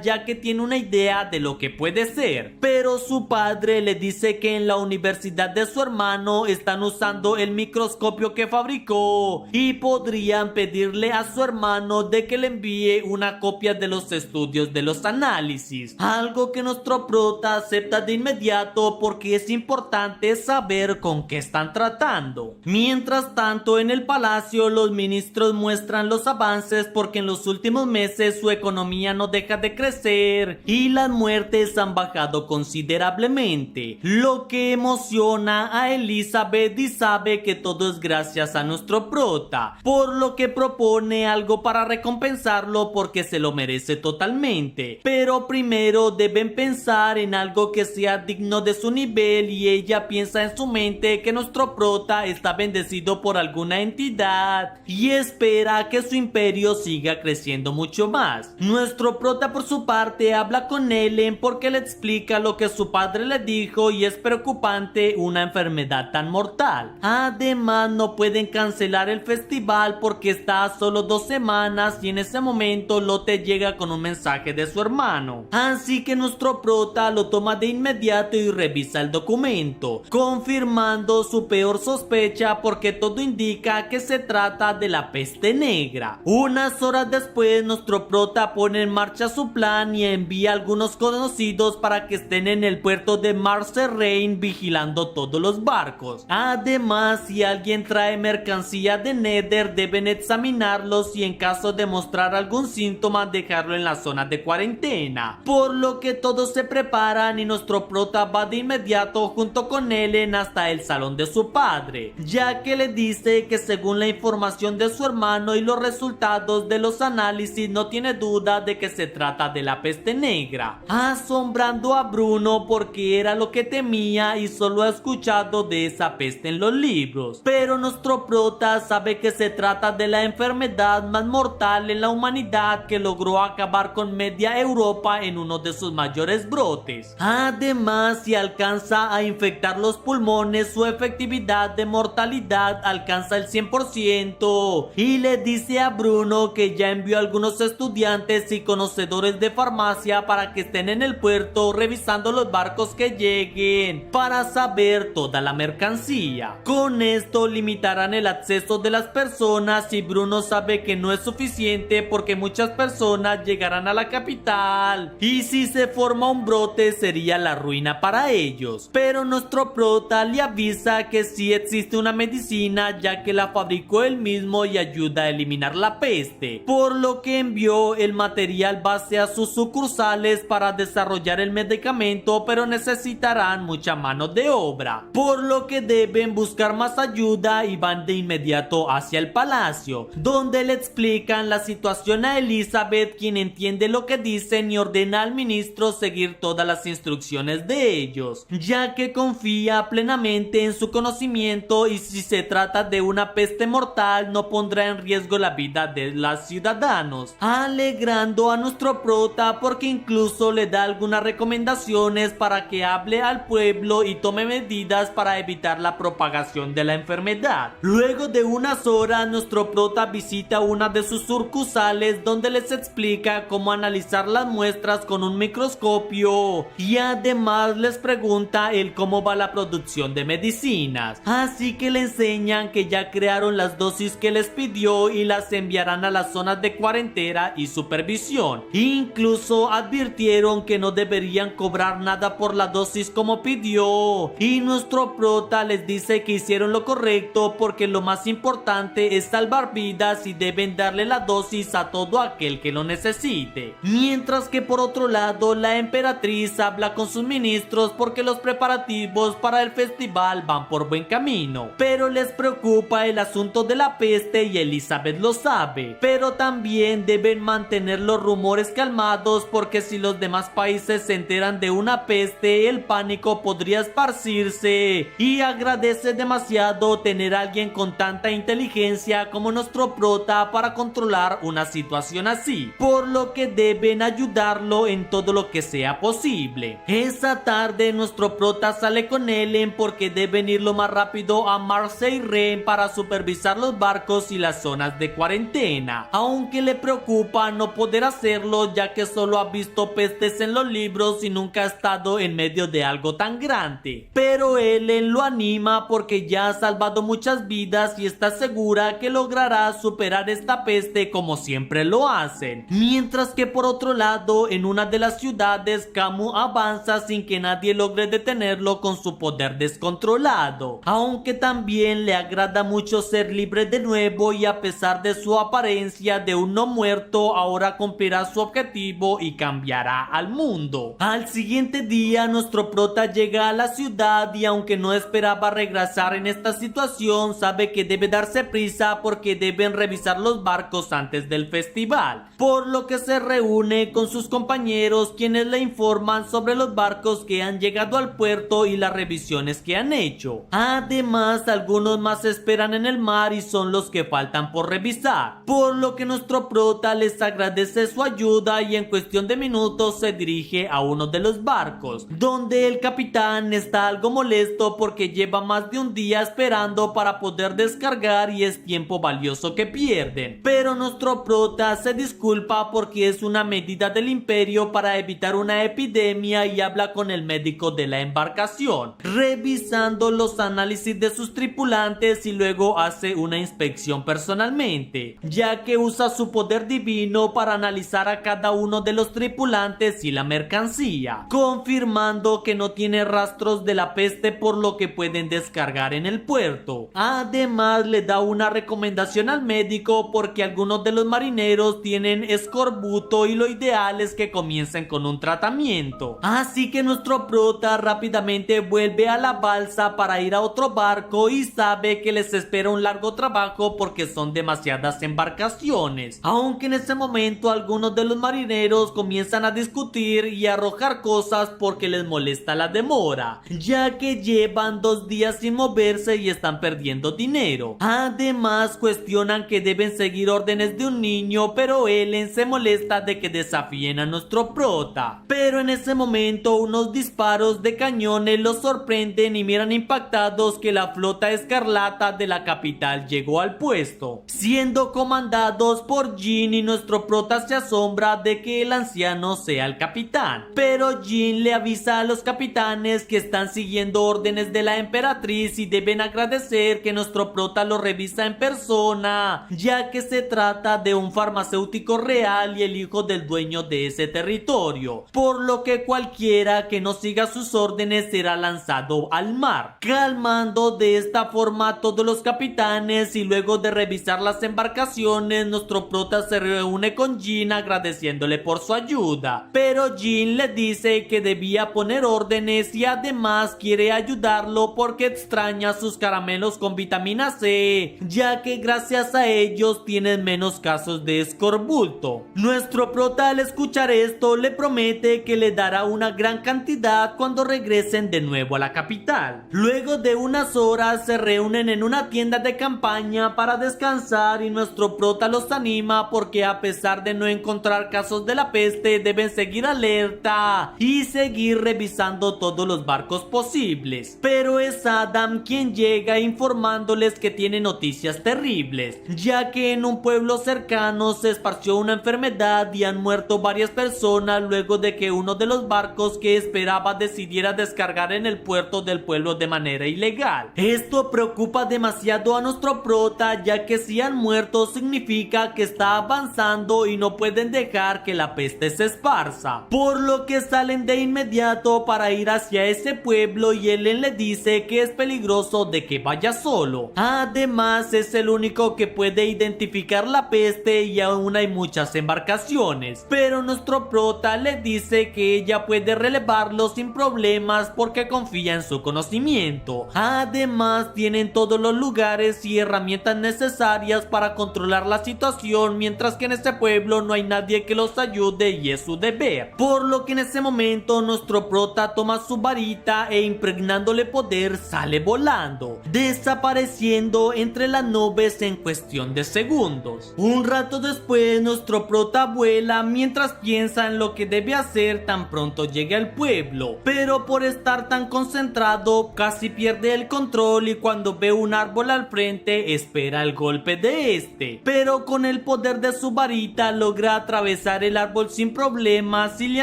ya que tiene una idea de lo que puede ser, pero su padre le dice que en la universidad de su hermano están usando el microscopio que fabricó y podrían pedirle a su hermano de que le envíe una copia de los estudios de los análisis, algo que nuestro prota acepta de inmediato porque es importante saber con qué están tratando. Mientras tanto, en el palacio los ministros muestran los avances porque en los últimos meses su economía no deja de crecer y las muertes han bajado considerablemente, lo que emociona a Elizabeth y sabe que todo es gracias a nuestro prota, por lo que propone algo para recompensarlo porque se lo merece totalmente, pero primero deben pensar en algo que sea digno de su nivel y ella piensa en su mente que nuestro prota está bendecido por alguna entidad y espera que su imperio siga creciendo mucho más. Nuestro prota por su parte habla con Ellen porque le explica lo que su padre le dijo y es preocupante una enfermedad tan mortal. Además, no pueden cancelar el festival porque está a solo 2 semanas y en ese momento Lotte llega con un mensaje de su hermano, así que nuestro prota lo toma de inmediato y revisa el documento, confirmando su peor sospecha porque todo indica que se trata de la peste negra. Unas horas después, nuestro prota pone en marcha su plan y envía a algunos conocidos para que estén en el puerto de Marseille vigilando todos los barcos. Además, si alguien trae mercancía de Nether, deben examinarlos y en caso de mostrar algún síntoma dejarlo en la zona de cuarentena, por lo que todos se preparan y nuestro prota va de inmediato junto con Ellen hasta el salón de su padre, ya que le dice que según la información de su hermano y los resultados de los análisis no tiene duda de que se trata de la peste negra, asombrando a Bruno porque era lo que temía y solo ha escuchado de esa peste en los libros, pero nuestro prota sabe que se trata de la enfermedad más mortal en la humanidad que logró acabar con media Europa en uno de sus mayores brotes. Además, si alcanza a infectar los pulmones, su efectividad de mortalidad alcanza el 100% y le dice a Bruno que ya envió a algunos estudiantes y conocedores de farmacia para que estén en el puerto revisando los barcos que lleguen para saber toda la mercancía. Con esto limitarán el acceso de las personas y Bruno sabe que no es suficiente porque muchas personas llegarán a la capital y si se forma un brote sería la ruina para ellos, pero nuestro prota le avisa que sí existe una medicina ya que la fabricó él mismo y ayuda a eliminar la peste, por lo que envió el material base a sus sucursales para desarrollar el medicamento pero necesitarán mucha mano de obra, por lo que deben buscar más ayuda y van de inmediato hacia el palacio, donde le explican la situación a Elizabeth, quien entiende lo que dicen y ordena al ministro seguir todas las instrucciones de ellos, ya que confía plenamente en su conocimiento y si se trata de una peste mortal no pondrá en riesgo la vida de los ciudadanos, alegrando a nuestro prota porque incluso le da algunas recomendaciones para que hable al pueblo y tome medidas para evitar la propagación de la enfermedad. Luego de unas horas, nuestro prota visita una de sus sucursales donde les explica cómo analizar las muestras con un microscopio y además les pregunta el cómo va la producción de medicinas, así que le enseñan que ya crearon las dosis que les pidió y las enviarán a las zonas de cuarentena y supervisión. Incluso advirtieron que no deberían cobrar nada por la dosis como pidió, y nuestro prota les dice que hicieron lo correcto porque lo más importante es salvar vidas y deben darle la dosis a todo aquel que lo necesite. Mientras que por otro lado, la emperatriz habla con sus ministros porque los preparativos para el festival van por buen camino, pero les preocupa el asunto de la peste y Elizabeth lo sabe, pero también deben mantener los rumores calmados porque si los demás países se enteran de una peste, el pánico podría esparcirse, y agradece demasiado tener a alguien con tanta inteligencia como nuestro prota para controlar una situación así, por lo que deben ayudarlo en todo lo que sea posible. Esa tarde nuestro prota sale con Ellen porque deben ir lo más rápido a Marseille para supervisar los barcos y las zonas de cuarentena, aunque le preocupa no poder hacerlo ya que solo ha visto pestes en los libros y nunca ha estado en medio de algo tan grande, pero Ellen lo anima porque ya ha salvado muchas vidas y está segura que logrará superar esta peste como siempre lo hacen. Mientras que por otro lado, en una de las ciudades, Camus avanza sin que nadie logre detenerlo con su poder descontrolado, aunque también le agrada mucho ser libre de nuevo y a pesar de su apariencia de un no muerto, ahora cumplirá su objetivo y cambiará al mundo. Al siguiente día, nuestro prota llega a la ciudad y aunque no esperaba regresar en esta situación, sabe que debe darse prisa porque deben revisar los barcos antes del festival, por lo que se reúne con sus compañeros quienes le informan sobre los barcos que han llegado al puerto y las revisiones que han hecho. Además, algunos más esperan en el mar y son los que faltan por revisar, por lo que nuestro prota les agradece su ayuda y en cuestión de minutos se dirige a uno de los barcos, donde el capitán está algo molesto porque lleva más de un día esperando para poder descargar y es tiempo valioso que pierden, pero nuestro prota se disculpa porque es una medida del imperio para evitar una epidemia y habla con el médico de la embarcación, revisando los análisis de sus tripulantes y luego hace una inspección personalmente, ya que usa su poder divino para analizar a cada uno de los tripulantes y la mercancía, confirmando que no tiene rastros de la peste por lo que pueden descargar en el puerto. Además le da una recomendación al médico porque algunos de los marineros tienen escorbuto y lo ideal es que comiencen con un tratamiento, así que nuestro prota rápidamente vuelve a la balsa para ir a otro barco y sabe que les espera un largo trabajo porque son demasiadas embarcaciones, aunque en ese momento algunos de los marineros comienzan a discutir y a arrojar cosas porque les molesta la demora, ya que llevan 2 días sin moverse y están perdiendo dinero. Además cuestionan que deben seguir órdenes de un niño, pero Ellen se molesta de que desafíen a nuestro prota, pero en ese momento unos disparos de cañones los sorprenden y miran impactados que la flota escarlata de la capital llegó al puesto, siendo comandados por Jean, y nuestro prota se asombra de que el anciano sea el capitán, pero Jean le avisa a los capitanes que están siguiendo órdenes de la emperatriz y deben agradecer que nuestro prota lo revisa en persona, ya que se trata de un farmacéutico real y el hijo del dueño de ese territorio, por lo que cualquiera que no siga sus órdenes será lanzado al mar, calmando de esta forma a todos los capitanes. Y luego de revisar las embarcaciones, nuestro prota se reúne con Jean agradeciéndole por su ayuda, pero Jean le dice que debe debía poner órdenes y además quiere ayudarlo porque extraña sus caramelos con vitamina C, ya que gracias a ellos tienen menos casos de escorbulto. Nuestro prota al escuchar esto le promete que le dará una gran cantidad cuando regresen de nuevo a la capital. Luego de unas horas se reúnen en una tienda de campaña para descansar y nuestro prota los anima porque a pesar de no encontrar casos de la peste deben seguir alerta y seguir revisando todos los barcos posibles. Pero es Adam quien llega informándoles que tiene noticias terribles, ya que en un pueblo cercano se esparció una enfermedad y han muerto varias personas luego de que uno de los barcos que esperaba decidiera descargar en el puerto del pueblo de manera ilegal. Esto preocupa demasiado a nuestro prota, ya que si han muerto significa que está avanzando y no pueden dejar que la peste se esparza, por lo que salen de inmediato para ir hacia ese pueblo y Ellen le dice que es peligroso de que vaya solo. Además es el único que puede identificar la peste y aún hay muchas embarcaciones, pero nuestro prota le dice que ella puede relevarlo sin problemas porque confía en su conocimiento. Además tienen todos los lugares y herramientas necesarias para controlar la situación, mientras que en ese pueblo no hay nadie que los ayude y es su deber, por lo que en ese momento nuestro prota toma su varita e impregnándole poder sale volando, desapareciendo entre las nubes en cuestión de segundos. Un rato después nuestro prota vuela mientras piensa en lo que debe hacer tan pronto llegue al pueblo, pero por estar tan concentrado casi pierde el control y cuando ve un árbol al frente espera el golpe de este, pero con el poder de su varita logra atravesar el árbol sin problemas y le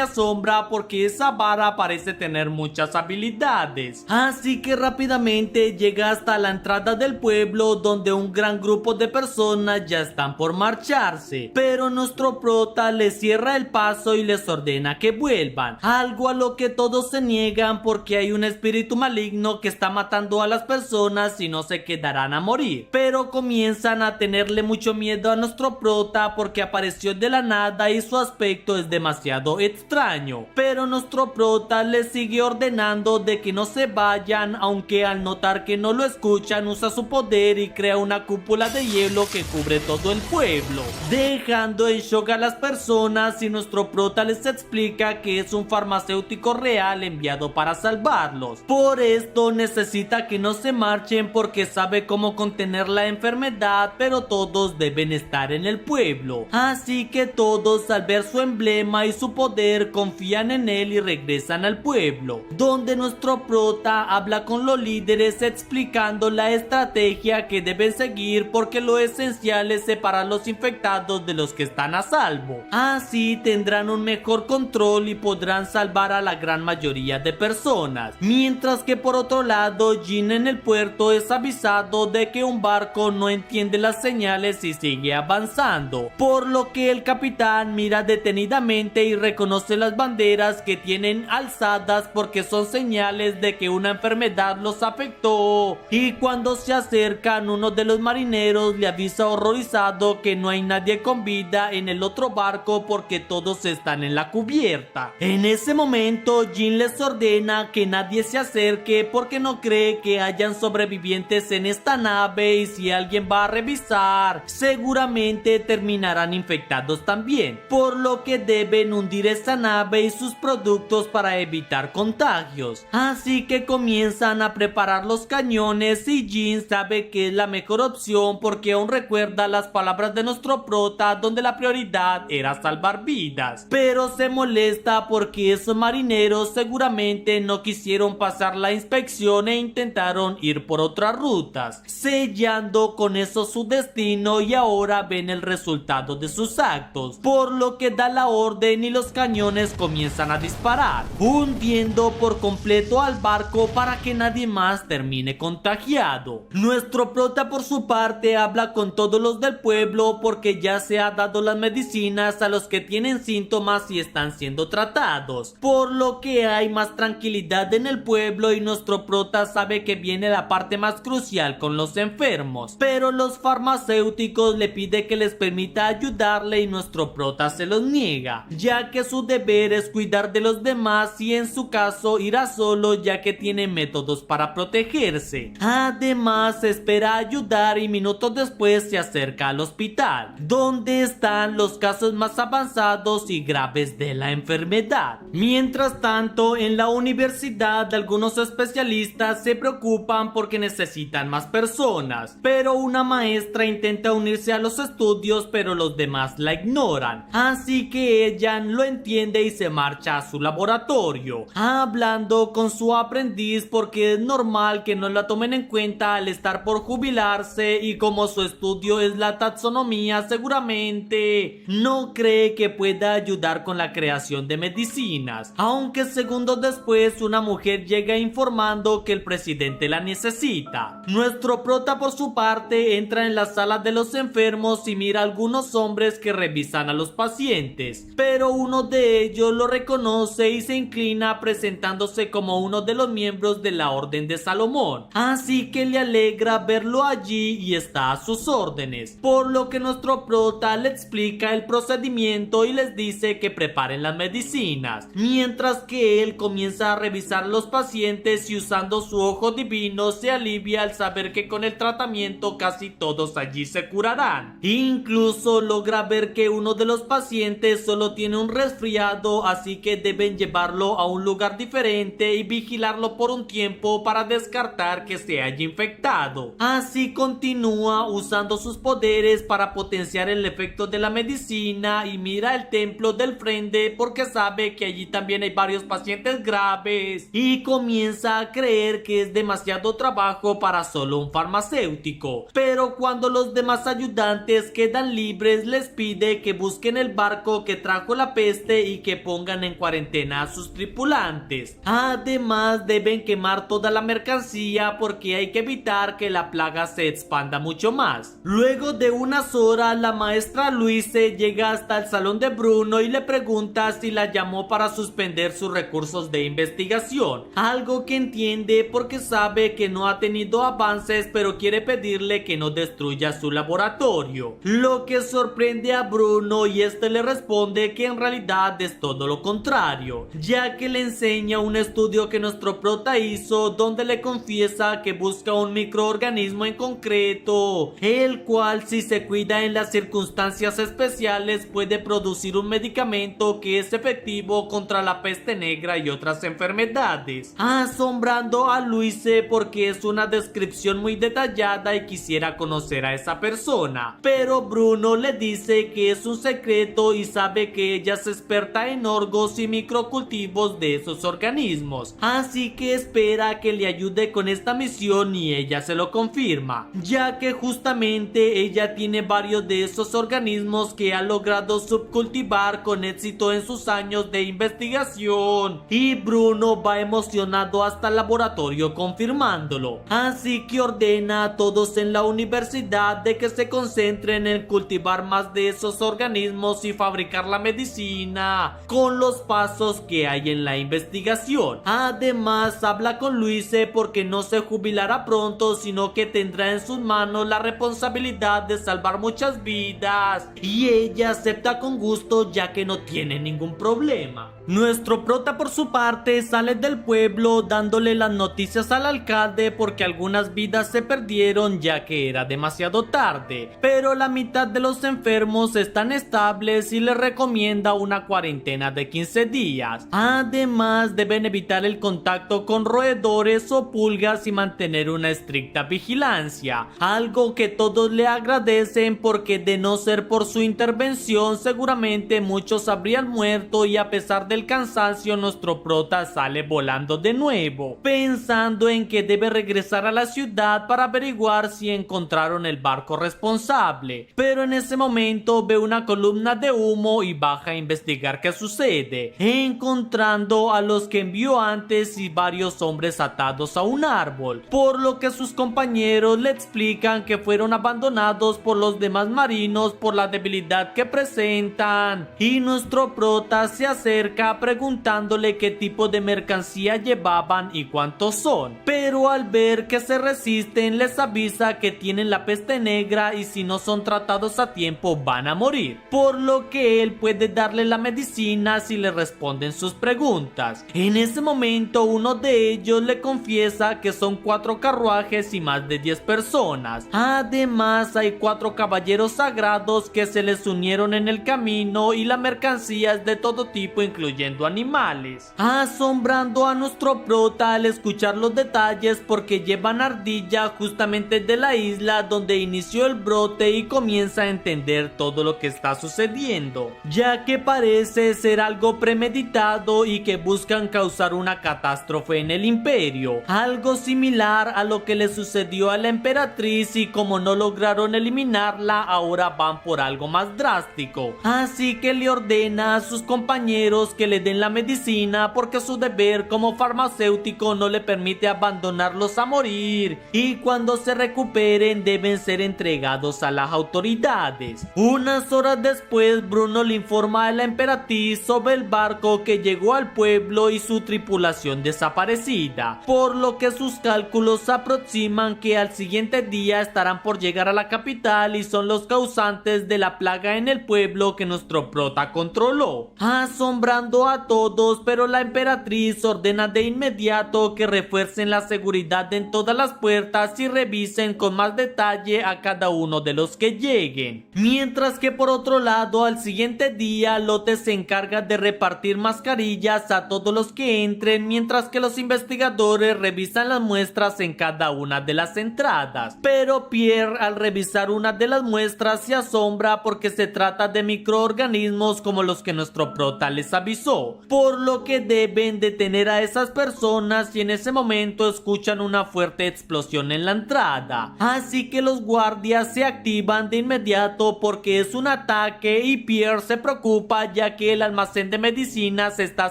asombra porque esa vara parece tener muchas habilidades, así que rápidamente llega hasta la entrada del pueblo donde un gran grupo de personas ya están por marcharse, pero nuestro prota les cierra el paso y les ordena que vuelvan, algo a lo que todos se niegan porque hay un espíritu maligno que está matando a las personas y no se quedarán a morir, pero comienzan a tenerle mucho miedo a nuestro prota porque apareció de la nada y su aspecto es demasiado extraño, pero nuestro prota les sigue ordenando de que no se vayan, aunque al notar que no lo escuchan usa su poder y crea una cúpula de hielo que cubre todo el pueblo, dejando en shock a las personas y nuestro prota les explica que es un farmacéutico real enviado para salvarlos. Por esto necesita que no se marchen porque sabe cómo contener la enfermedad, pero todos deben estar en el pueblo, así que todos al ver su emblema y su poder confían en él y regresan al pueblo, donde nuestro prota habla con los líderes explicando la estrategia que deben seguir porque lo esencial es separar los infectados de los que están a salvo, así tendrán un mejor control y podrán salvar a la gran mayoría de personas, mientras que por otro lado Jin en el puerto es avisado de que un barco no entiende las señales y sigue avanzando, por lo que el capitán mira detenidamente y reconoce las banderas que tienen alzadas porque son señales de que una enfermedad los afectó, y cuando se acercan uno de los marineros le avisa horrorizado que no hay nadie con vida en el otro barco porque todos están en la cubierta. En ese momento Jin les ordena que nadie se acerque porque no cree que hayan sobrevivientes en esta nave y si alguien va a revisar seguramente terminarán infectados también, por lo que deben hundir esta nave y sus productos para evitar contagios, así que comienzan a preparar los cañones y Jin sabe que es la mejor opción porque aún recuerda las palabras de nuestro prota donde la prioridad era salvar vidas, pero se molesta porque esos marineros seguramente no quisieron pasar la inspección e intentaron ir por otras rutas, sellando con eso su destino y ahora ven el resultado de sus actos, por lo que da la orden y los cañones comienzan a disparar, hundiendo por completo al barco para que nadie más termine contagiado. Nuestro prota por su parte habla con todos los del pueblo porque ya se ha dado las medicinas a los que tienen síntomas y están siendo tratados, por lo que hay más tranquilidad en el pueblo y nuestro prota sabe que viene la parte más crucial con los enfermos, pero los farmacéuticos le pide que les permita ayudarle y nuestro prota se los niega, ya que su deber es cuidar de los los demás y en su caso irá solo ya que tiene métodos para protegerse. Además espera ayudar y minutos después se acerca al hospital, donde están los casos más avanzados y graves de la enfermedad. Mientras tanto, en la universidad algunos especialistas se preocupan porque necesitan más personas, pero una maestra intenta unirse a los estudios pero los demás la ignoran, así que ella lo entiende y se marcha a su laboratorio, hablando con su aprendiz porque es normal que no la tomen en cuenta al estar por jubilarse y como su estudio es la taxonomía seguramente no cree que pueda ayudar con la creación de medicinas, aunque segundos después una mujer llega informando que el presidente la necesita. Nuestro prota por su parte entra en la sala de los enfermos y mira a algunos hombres que revisan a los pacientes, pero uno de ellos lo reconoce y se inclina presentándose como uno de los miembros de la Orden de Salomón, así que le alegra verlo allí y está a sus órdenes, por lo que nuestro prota le explica el procedimiento y les dice que preparen las medicinas, mientras que él comienza a revisar a los pacientes y usando su ojo divino se alivia al saber que con el tratamiento casi todos allí se curarán. Incluso logra ver que uno de los pacientes solo tiene un resfriado, así que deben llevarlo a un lugar diferente y vigilarlo por un tiempo para descartar que se haya infectado. Así continúa usando sus poderes para potenciar el efecto de la medicina y mira el templo del frente porque sabe que allí también hay varios pacientes graves y comienza a creer que es demasiado trabajo para solo un farmacéutico, pero cuando los demás ayudantes quedan libres les pide que busquen el barco que trajo la peste y que pongan en cuarentena a sus tripulantes. Además deben quemar toda la mercancía porque hay que evitar que la plaga se expanda mucho más. Luego de unas horas la maestra Luise llega hasta el salón de Bruno y le pregunta si la llamó para suspender sus recursos de investigación, algo que entiende porque sabe que no ha tenido avances pero quiere pedirle que no destruya su laboratorio, lo que sorprende a Bruno y este le responde que en realidad es todo lo contrario, ya que le enseña un estudio que nuestro prota hizo donde le confiesa que busca un microorganismo en concreto, el cual si se cuida en las circunstancias especiales puede producir un medicamento que es efectivo contra la peste negra y otras enfermedades, asombrando a Luise porque es una descripción muy detallada y quisiera conocer a esa persona, pero Bruno le dice que es un secreto y sabe que ella es experta en hongos y microcultivos de esos organismos, así que espera que le ayude con esta misión y ella se lo confirma, ya que justamente ella tiene varios de esos organismos que ha logrado subcultivar con éxito en sus años de investigación, y Bruno va emocionado hasta el laboratorio confirmándolo, así que ordena a todos en la universidad de que se concentren en cultivar más de esos organismos y fabricar la medicina con los pasos que hay en la investigación. Además habla con Luise porque no se jubilará pronto, sino que tendrá en sus manos la responsabilidad de salvar muchas vidas y ella acepta con gusto ya que no tiene ningún problema. Nuestro prota por su parte sale del pueblo dándole las noticias al alcalde porque algunas vidas se perdieron ya que era demasiado tarde, pero la mitad de los enfermos están estables y les recomienda una cuarentena de 15 días. Además deben evitar el contacto con roedores o pulgas y mantener una estricta vigilancia, algo que todos le agradecen porque de no ser por su intervención seguramente muchos habrían muerto, y a pesar del cansancio nuestro prota sale volando de nuevo, pensando en que debe regresar a la ciudad para averiguar si encontraron el barco responsable, pero en ese momento ve una columna de humo y baja a investigar qué sucede, encontrando a los que envió antes y varios hombres atados a un árbol, por lo que sus compañeros le explican que fueron abandonados por los demás marinos por la debilidad que presentan, y nuestro prota se acerca preguntándole qué tipo de mercancía llevaban y cuántos son, pero al ver que se resisten les avisa que tienen la peste negra y si no son tratados a tiempo van a morir, por lo que él puede darle la medicina si le responde responden sus preguntas. En ese momento uno de ellos le confiesa que son 4 carruajes y más de 10 personas. Además hay 4 caballeros sagrados que se les unieron en el camino y la mercancía es de todo tipo incluyendo animales, asombrando a nuestro prota al escuchar los detalles porque llevan ardilla justamente de la isla donde inició el brote y comienza a entender todo lo que está sucediendo, ya que parece ser algo premeditado y que buscan causar una catástrofe en el imperio, algo similar a lo que le sucedió a la emperatriz y como no lograron eliminarla ahora van por algo más drástico, así que le ordena a sus compañeros que le den la medicina porque su deber como farmacéutico no le permite abandonarlos a morir y cuando se recuperen deben ser entregados a las autoridades. Unas horas después Bruno le informa a la emperatriz sobre el barco que llegó al pueblo y su tripulación desaparecida, por lo que sus cálculos aproximan que al siguiente día estarán por llegar a la capital y son los causantes de la plaga en el pueblo que nuestro prota controló, asombrando a todos, pero la emperatriz ordena de inmediato que refuercen la seguridad en todas las puertas y revisen con más detalle a cada uno de los que lleguen. Mientras que por otro lado al siguiente día Lotte se encarga de repartir mascarillas a todos los que entren mientras que los investigadores revisan las muestras en cada una de las entradas, pero Pierre al revisar una de las muestras se asombra porque se trata de microorganismos como los que nuestro prota les avisó, por lo que deben detener a esas personas y en ese momento escuchan una fuerte explosión en la entrada, así que los guardias se activan de inmediato porque es un ataque y Pierre se preocupa ya que el almacén de medicinas está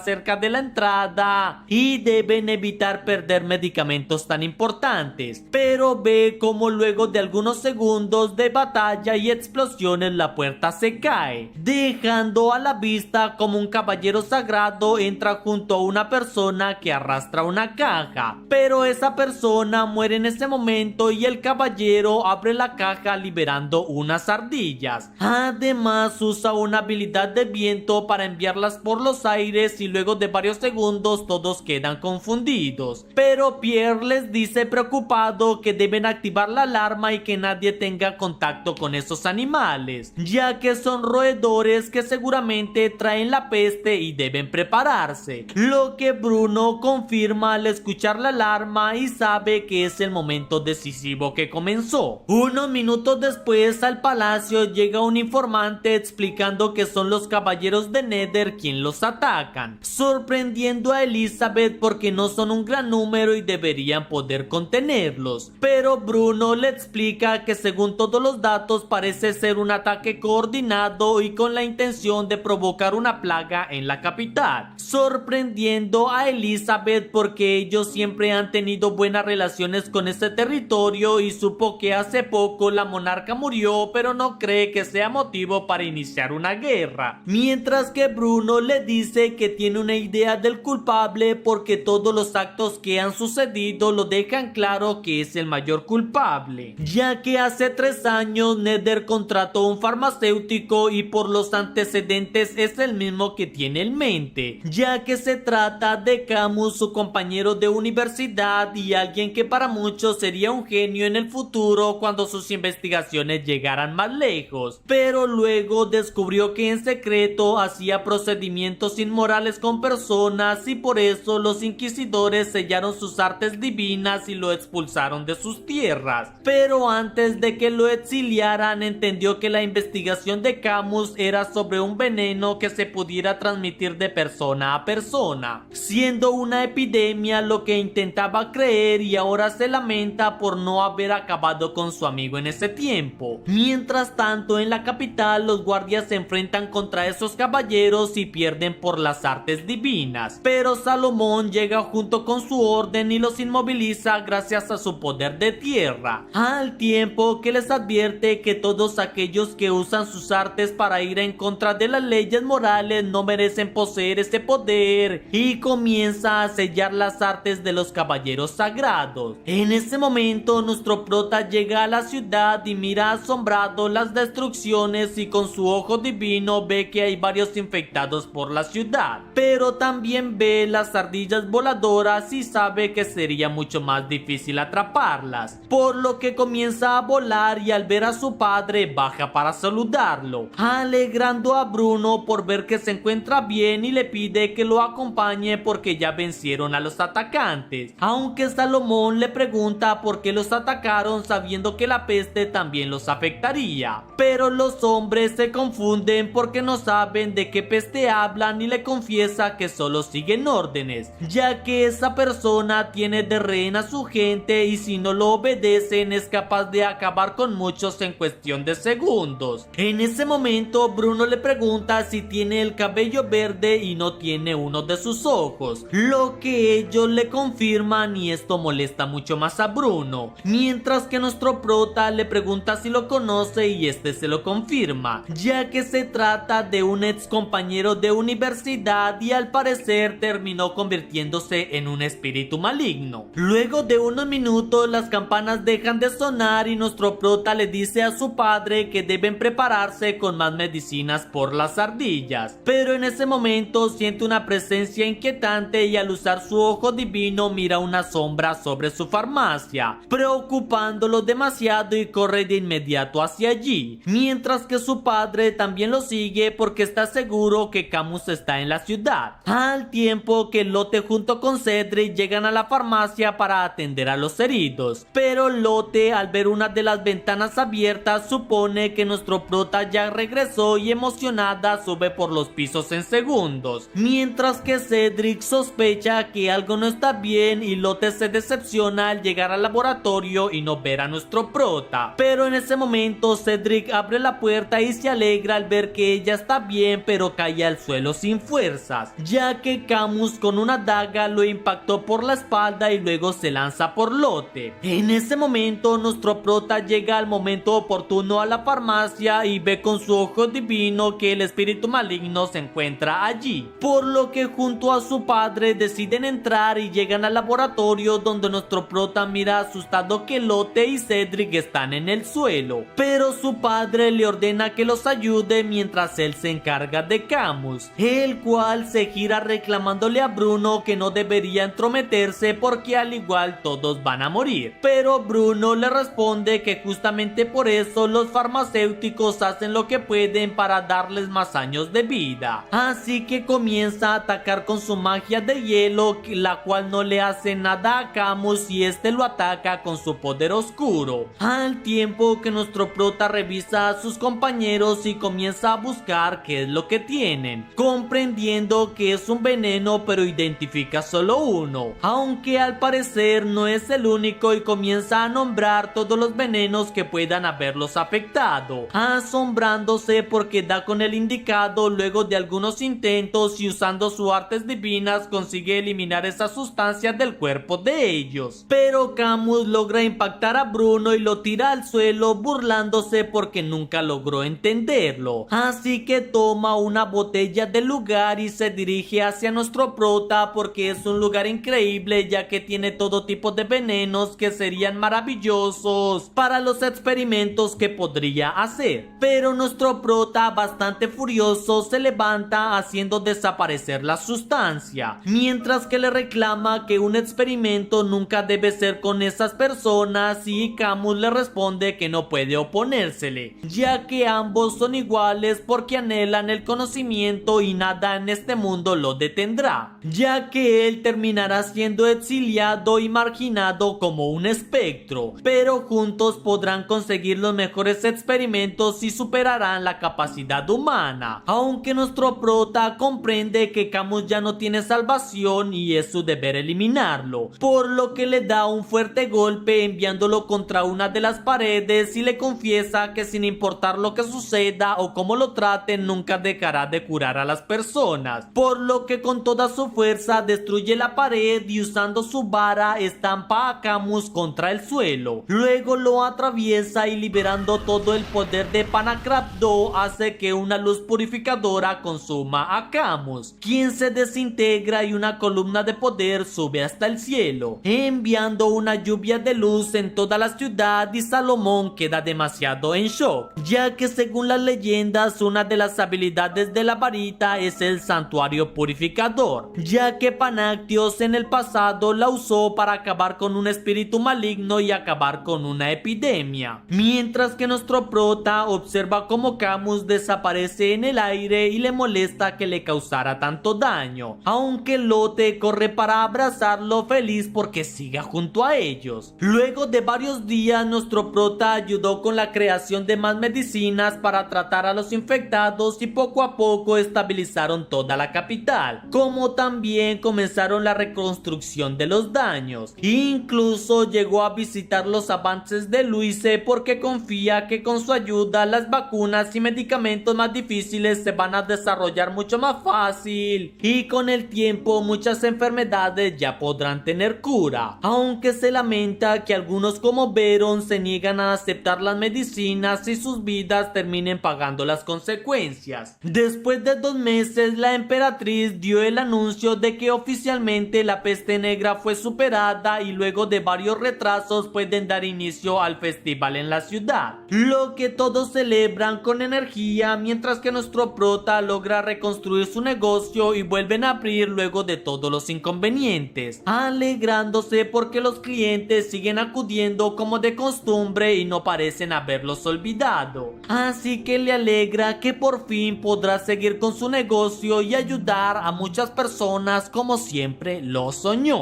cerca de la entrada y deben evitar perder medicamentos tan importantes, pero ve como luego de algunos segundos de batalla y explosiones la puerta se cae, dejando a la vista como un caballero sagrado entra junto a una persona que arrastra una caja, pero esa persona muere en ese momento y el caballero abre la caja liberando unas ardillas. Además usa una habilidad de viento para enviarlas por los aires y luego de varios segundos todos quedan confundidos, pero Pierre les dice preocupado que deben activar la alarma y que nadie tenga contacto con esos animales, ya que son roedores que seguramente traen la peste y deben prepararse, lo que Bruno confirma al escuchar la alarma y sabe que es el momento decisivo que comenzó. Unos minutos después al palacio llega un informante explicando que son los caballeros de Nether quien los atacan, sorprendiendo a Elizabeth porque no son un gran número y deberían poder contenerlos, pero Bruno le explica que según todos los datos parece ser un ataque coordinado y con la intención de provocar una plaga en la capital, sorprendiendo a Elizabeth porque ellos siempre han tenido buenas relaciones con este territorio y supo que hace poco la monarca murió, pero no cree que sea motivo para iniciar una guerra, mientras que Bruno le dice que tiene una idea del culpable porque todos los actos que han sucedido lo dejan claro que es el mayor culpable, ya que hace 3 años Nether contrató un farmacéutico y por los antecedentes es el mismo que tiene en mente, ya que se trata de Camus, su compañero de universidad y alguien que para muchos sería un genio en el futuro cuando sus investigaciones llegaran más lejos, pero luego descubrió que en secreto hacía procedimientos inmorales con personas y por eso los inquisidores sellaron sus artes divinas y lo expulsaron de sus tierras, pero antes de que lo exiliaran entendió que la investigación de Camus era sobre un veneno que se pudiera transmitir de persona a persona, siendo una epidemia lo que intentaba creer y ahora se lamenta por no haber acabado con su amigo en ese tiempo. Mientras tanto en la capital los guardias se enfrentan contra esos caballeros y pierden por las artes divinas, pero Salomón llega junto con su orden y los inmoviliza gracias a su poder de tierra, al tiempo que les advierte que todos aquellos que usan sus artes para ir en contra de las leyes morales no merecen poseer ese poder y comienza a sellar las artes de los caballeros sagrados. En ese momento nuestro prota llega a la ciudad y mira asombrado las destrucciones y con su ojo divino ve que hay varios infectados por la ciudad, pero también ve las ardillas voladoras y sabe que sería mucho más difícil atraparlas, por lo que comienza a volar y al ver a su padre baja para saludarlo, alegrando a Bruno por ver que se encuentra bien y le pide que lo acompañe porque ya vencieron a los atacantes, aunque Salomón le pregunta por qué los atacaron sabiendo que la peste también los afectaría, pero los hombres se confunden porque no saben de qué peste hablan y le confiesa que solo siguen órdenes, ya que esa persona tiene de rehén a su gente y si no lo obedecen es capaz de acabar con muchos en cuestión de segundos. En ese momento Bruno le pregunta si tiene el cabello verde y no tiene uno de sus ojos, lo que ellos le confirman y esto molesta mucho más a Bruno, mientras que nuestro prota le pregunta si lo conoce y este se lo confirma, ya que se trata de un ex compañero de universidad y al parecer terminó convirtiéndose en un espíritu maligno. Luego de unos minutos las campanas dejan de sonar y nuestro prota le dice a su padre que deben prepararse con más medicinas por las ardillas, pero en ese momento siente una presencia inquietante y al usar su ojo divino mira una sombra sobre su farmacia, preocupándolo demasiado y corre de inmediato hacia allí, mientras que su padre también lo sigue porque está seguro que Camus está en la ciudad, al tiempo que Lotte junto con Cedric llegan a la farmacia para atender a los heridos, pero Lotte al ver una de las ventanas abiertas supone que nuestro prota ya regresó y emocionada sube por los pisos en segundos, mientras que Cedric sospecha que algo no está bien y Lotte se decepciona al llegar al laboratorio y no ver a nuestro prota, pero en ese momento Cedric abre la puerta y se alegra al ver que ella está bien pero cae al suelo sin fuerzas, ya que Camus con una daga lo impactó por la espalda y luego se lanza por Lotte. En ese momento nuestro prota llega al momento oportuno a la farmacia y ve con su ojo divino que el espíritu maligno se encuentra allí, por lo que junto a su padre deciden entrar y llegan al laboratorio donde nuestro prota mira asustado que Lotte y Cedric están en el suelo, pero su padre le ordena que los ayude mientras él se encarga de Camus, el cual se gira reclamándole a Bruno que no debería entrometerse porque al igual todos van a morir, pero Bruno le responde que justamente por eso los farmacéuticos hacen lo que pueden para darles más años de vida, así que comienza a atacar con su magia de hielo, la cual no le hace nada a Camus y este lo ataca con su poder oscuro, al tiempo que nuestro prota revisa a sus compañeros y comienza a buscar qué es lo que tienen, comprendiendo que es un veneno pero identifica solo uno, aunque al parecer no es el único y comienza a nombrar todos los venenos que puedan haberlos afectado, asombrándose porque da con el indicado luego de algunos intentos y usando sus artes divinas consigue eliminar esas sustancias del cuerpo de ellos, pero Camus logra impactar a Bruno y lo tira al suelo burlándose porque nunca logró entenderlo, así que toma una botella del lugar y se dirige hacia nuestro prota porque es un lugar increíble ya que tiene todo tipo de venenos que serían maravillosos para los experimentos que podría hacer, pero nuestro prota bastante furioso se levanta haciendo desaparecer la sustancia, mientras que le reclama que un experimento nunca debe ser con esas personas y Camus le responde que no puede oponérsele, ya que ambos son iguales porque anhelan el conocimiento y nada en este mundo lo detendrá, ya que él terminará siendo exiliado y marginado como un espectro, pero juntos podrán conseguir los mejores experimentos y superarán la capacidad humana, aunque nuestro prota comprende que Camus ya no tiene salvación y es su deber eliminarlo, por lo que le da un fuerte golpe enviándolo contra una de las paredes y le confiesa que sin importar lo que suceda o cómo lo traten nunca dejará de curar a las personas, por lo que con toda su fuerza destruye la pared y usando su vara estampa a Camus contra el suelo, luego lo atraviesa y liberando todo el poder de Panacrapdo hace que una luz purificadora consuma a Camus, quien se desintegra y una columna de poder sube hasta el cielo, enviando una lluvia de luz en toda la ciudad y Salomón queda demasiado en shock, ya que según las leyendas una de las habilidades de la varita es el santuario purificador, ya que Panactios en el pasado la usó para acabar con un espíritu maligno y acabar con una epidemia, mientras que nuestro prota observa cómo Camus desaparece en el aire y le molesta que le causara tanto daño, aunque Lotte corre para abrazarlo feliz porque siga junto a ellos. Luego de varios días, nuestro prota ayudó con la creación de más medicinas para tratar a los infectados y poco a poco estabilizaron toda la capital, como también comenzaron la reconstrucción de los daños. Incluso llegó a visitar los avances de Louise porque confía que con su ayuda las vacunas y medicamentos más difíciles se van a desarrollar mucho más fácil y con el tiempo muchas enfermedades ya podrán tener cura, aunque se lamenta que algunos como Veron se niegan a aceptar las medicinas y sus vidas terminen pagando las consecuencias. Después de 2 meses, la emperatriz dio el anuncio de que oficialmente la peste negra fue superada y luego de varios retrasos pueden dar inicio al festival en la ciudad, lo que todos celebran con energía, mientras que nuestro prota logra reconstruir su negocio y vuelven a abrir luego de todos los inconvenientes, alegrándose porque los clientes siguen acudiendo como de costumbre y no parecen haberlos olvidado. Así que le alegra que por fin podrá seguir con su negocio y ayudar a muchas personas como siempre lo soñó.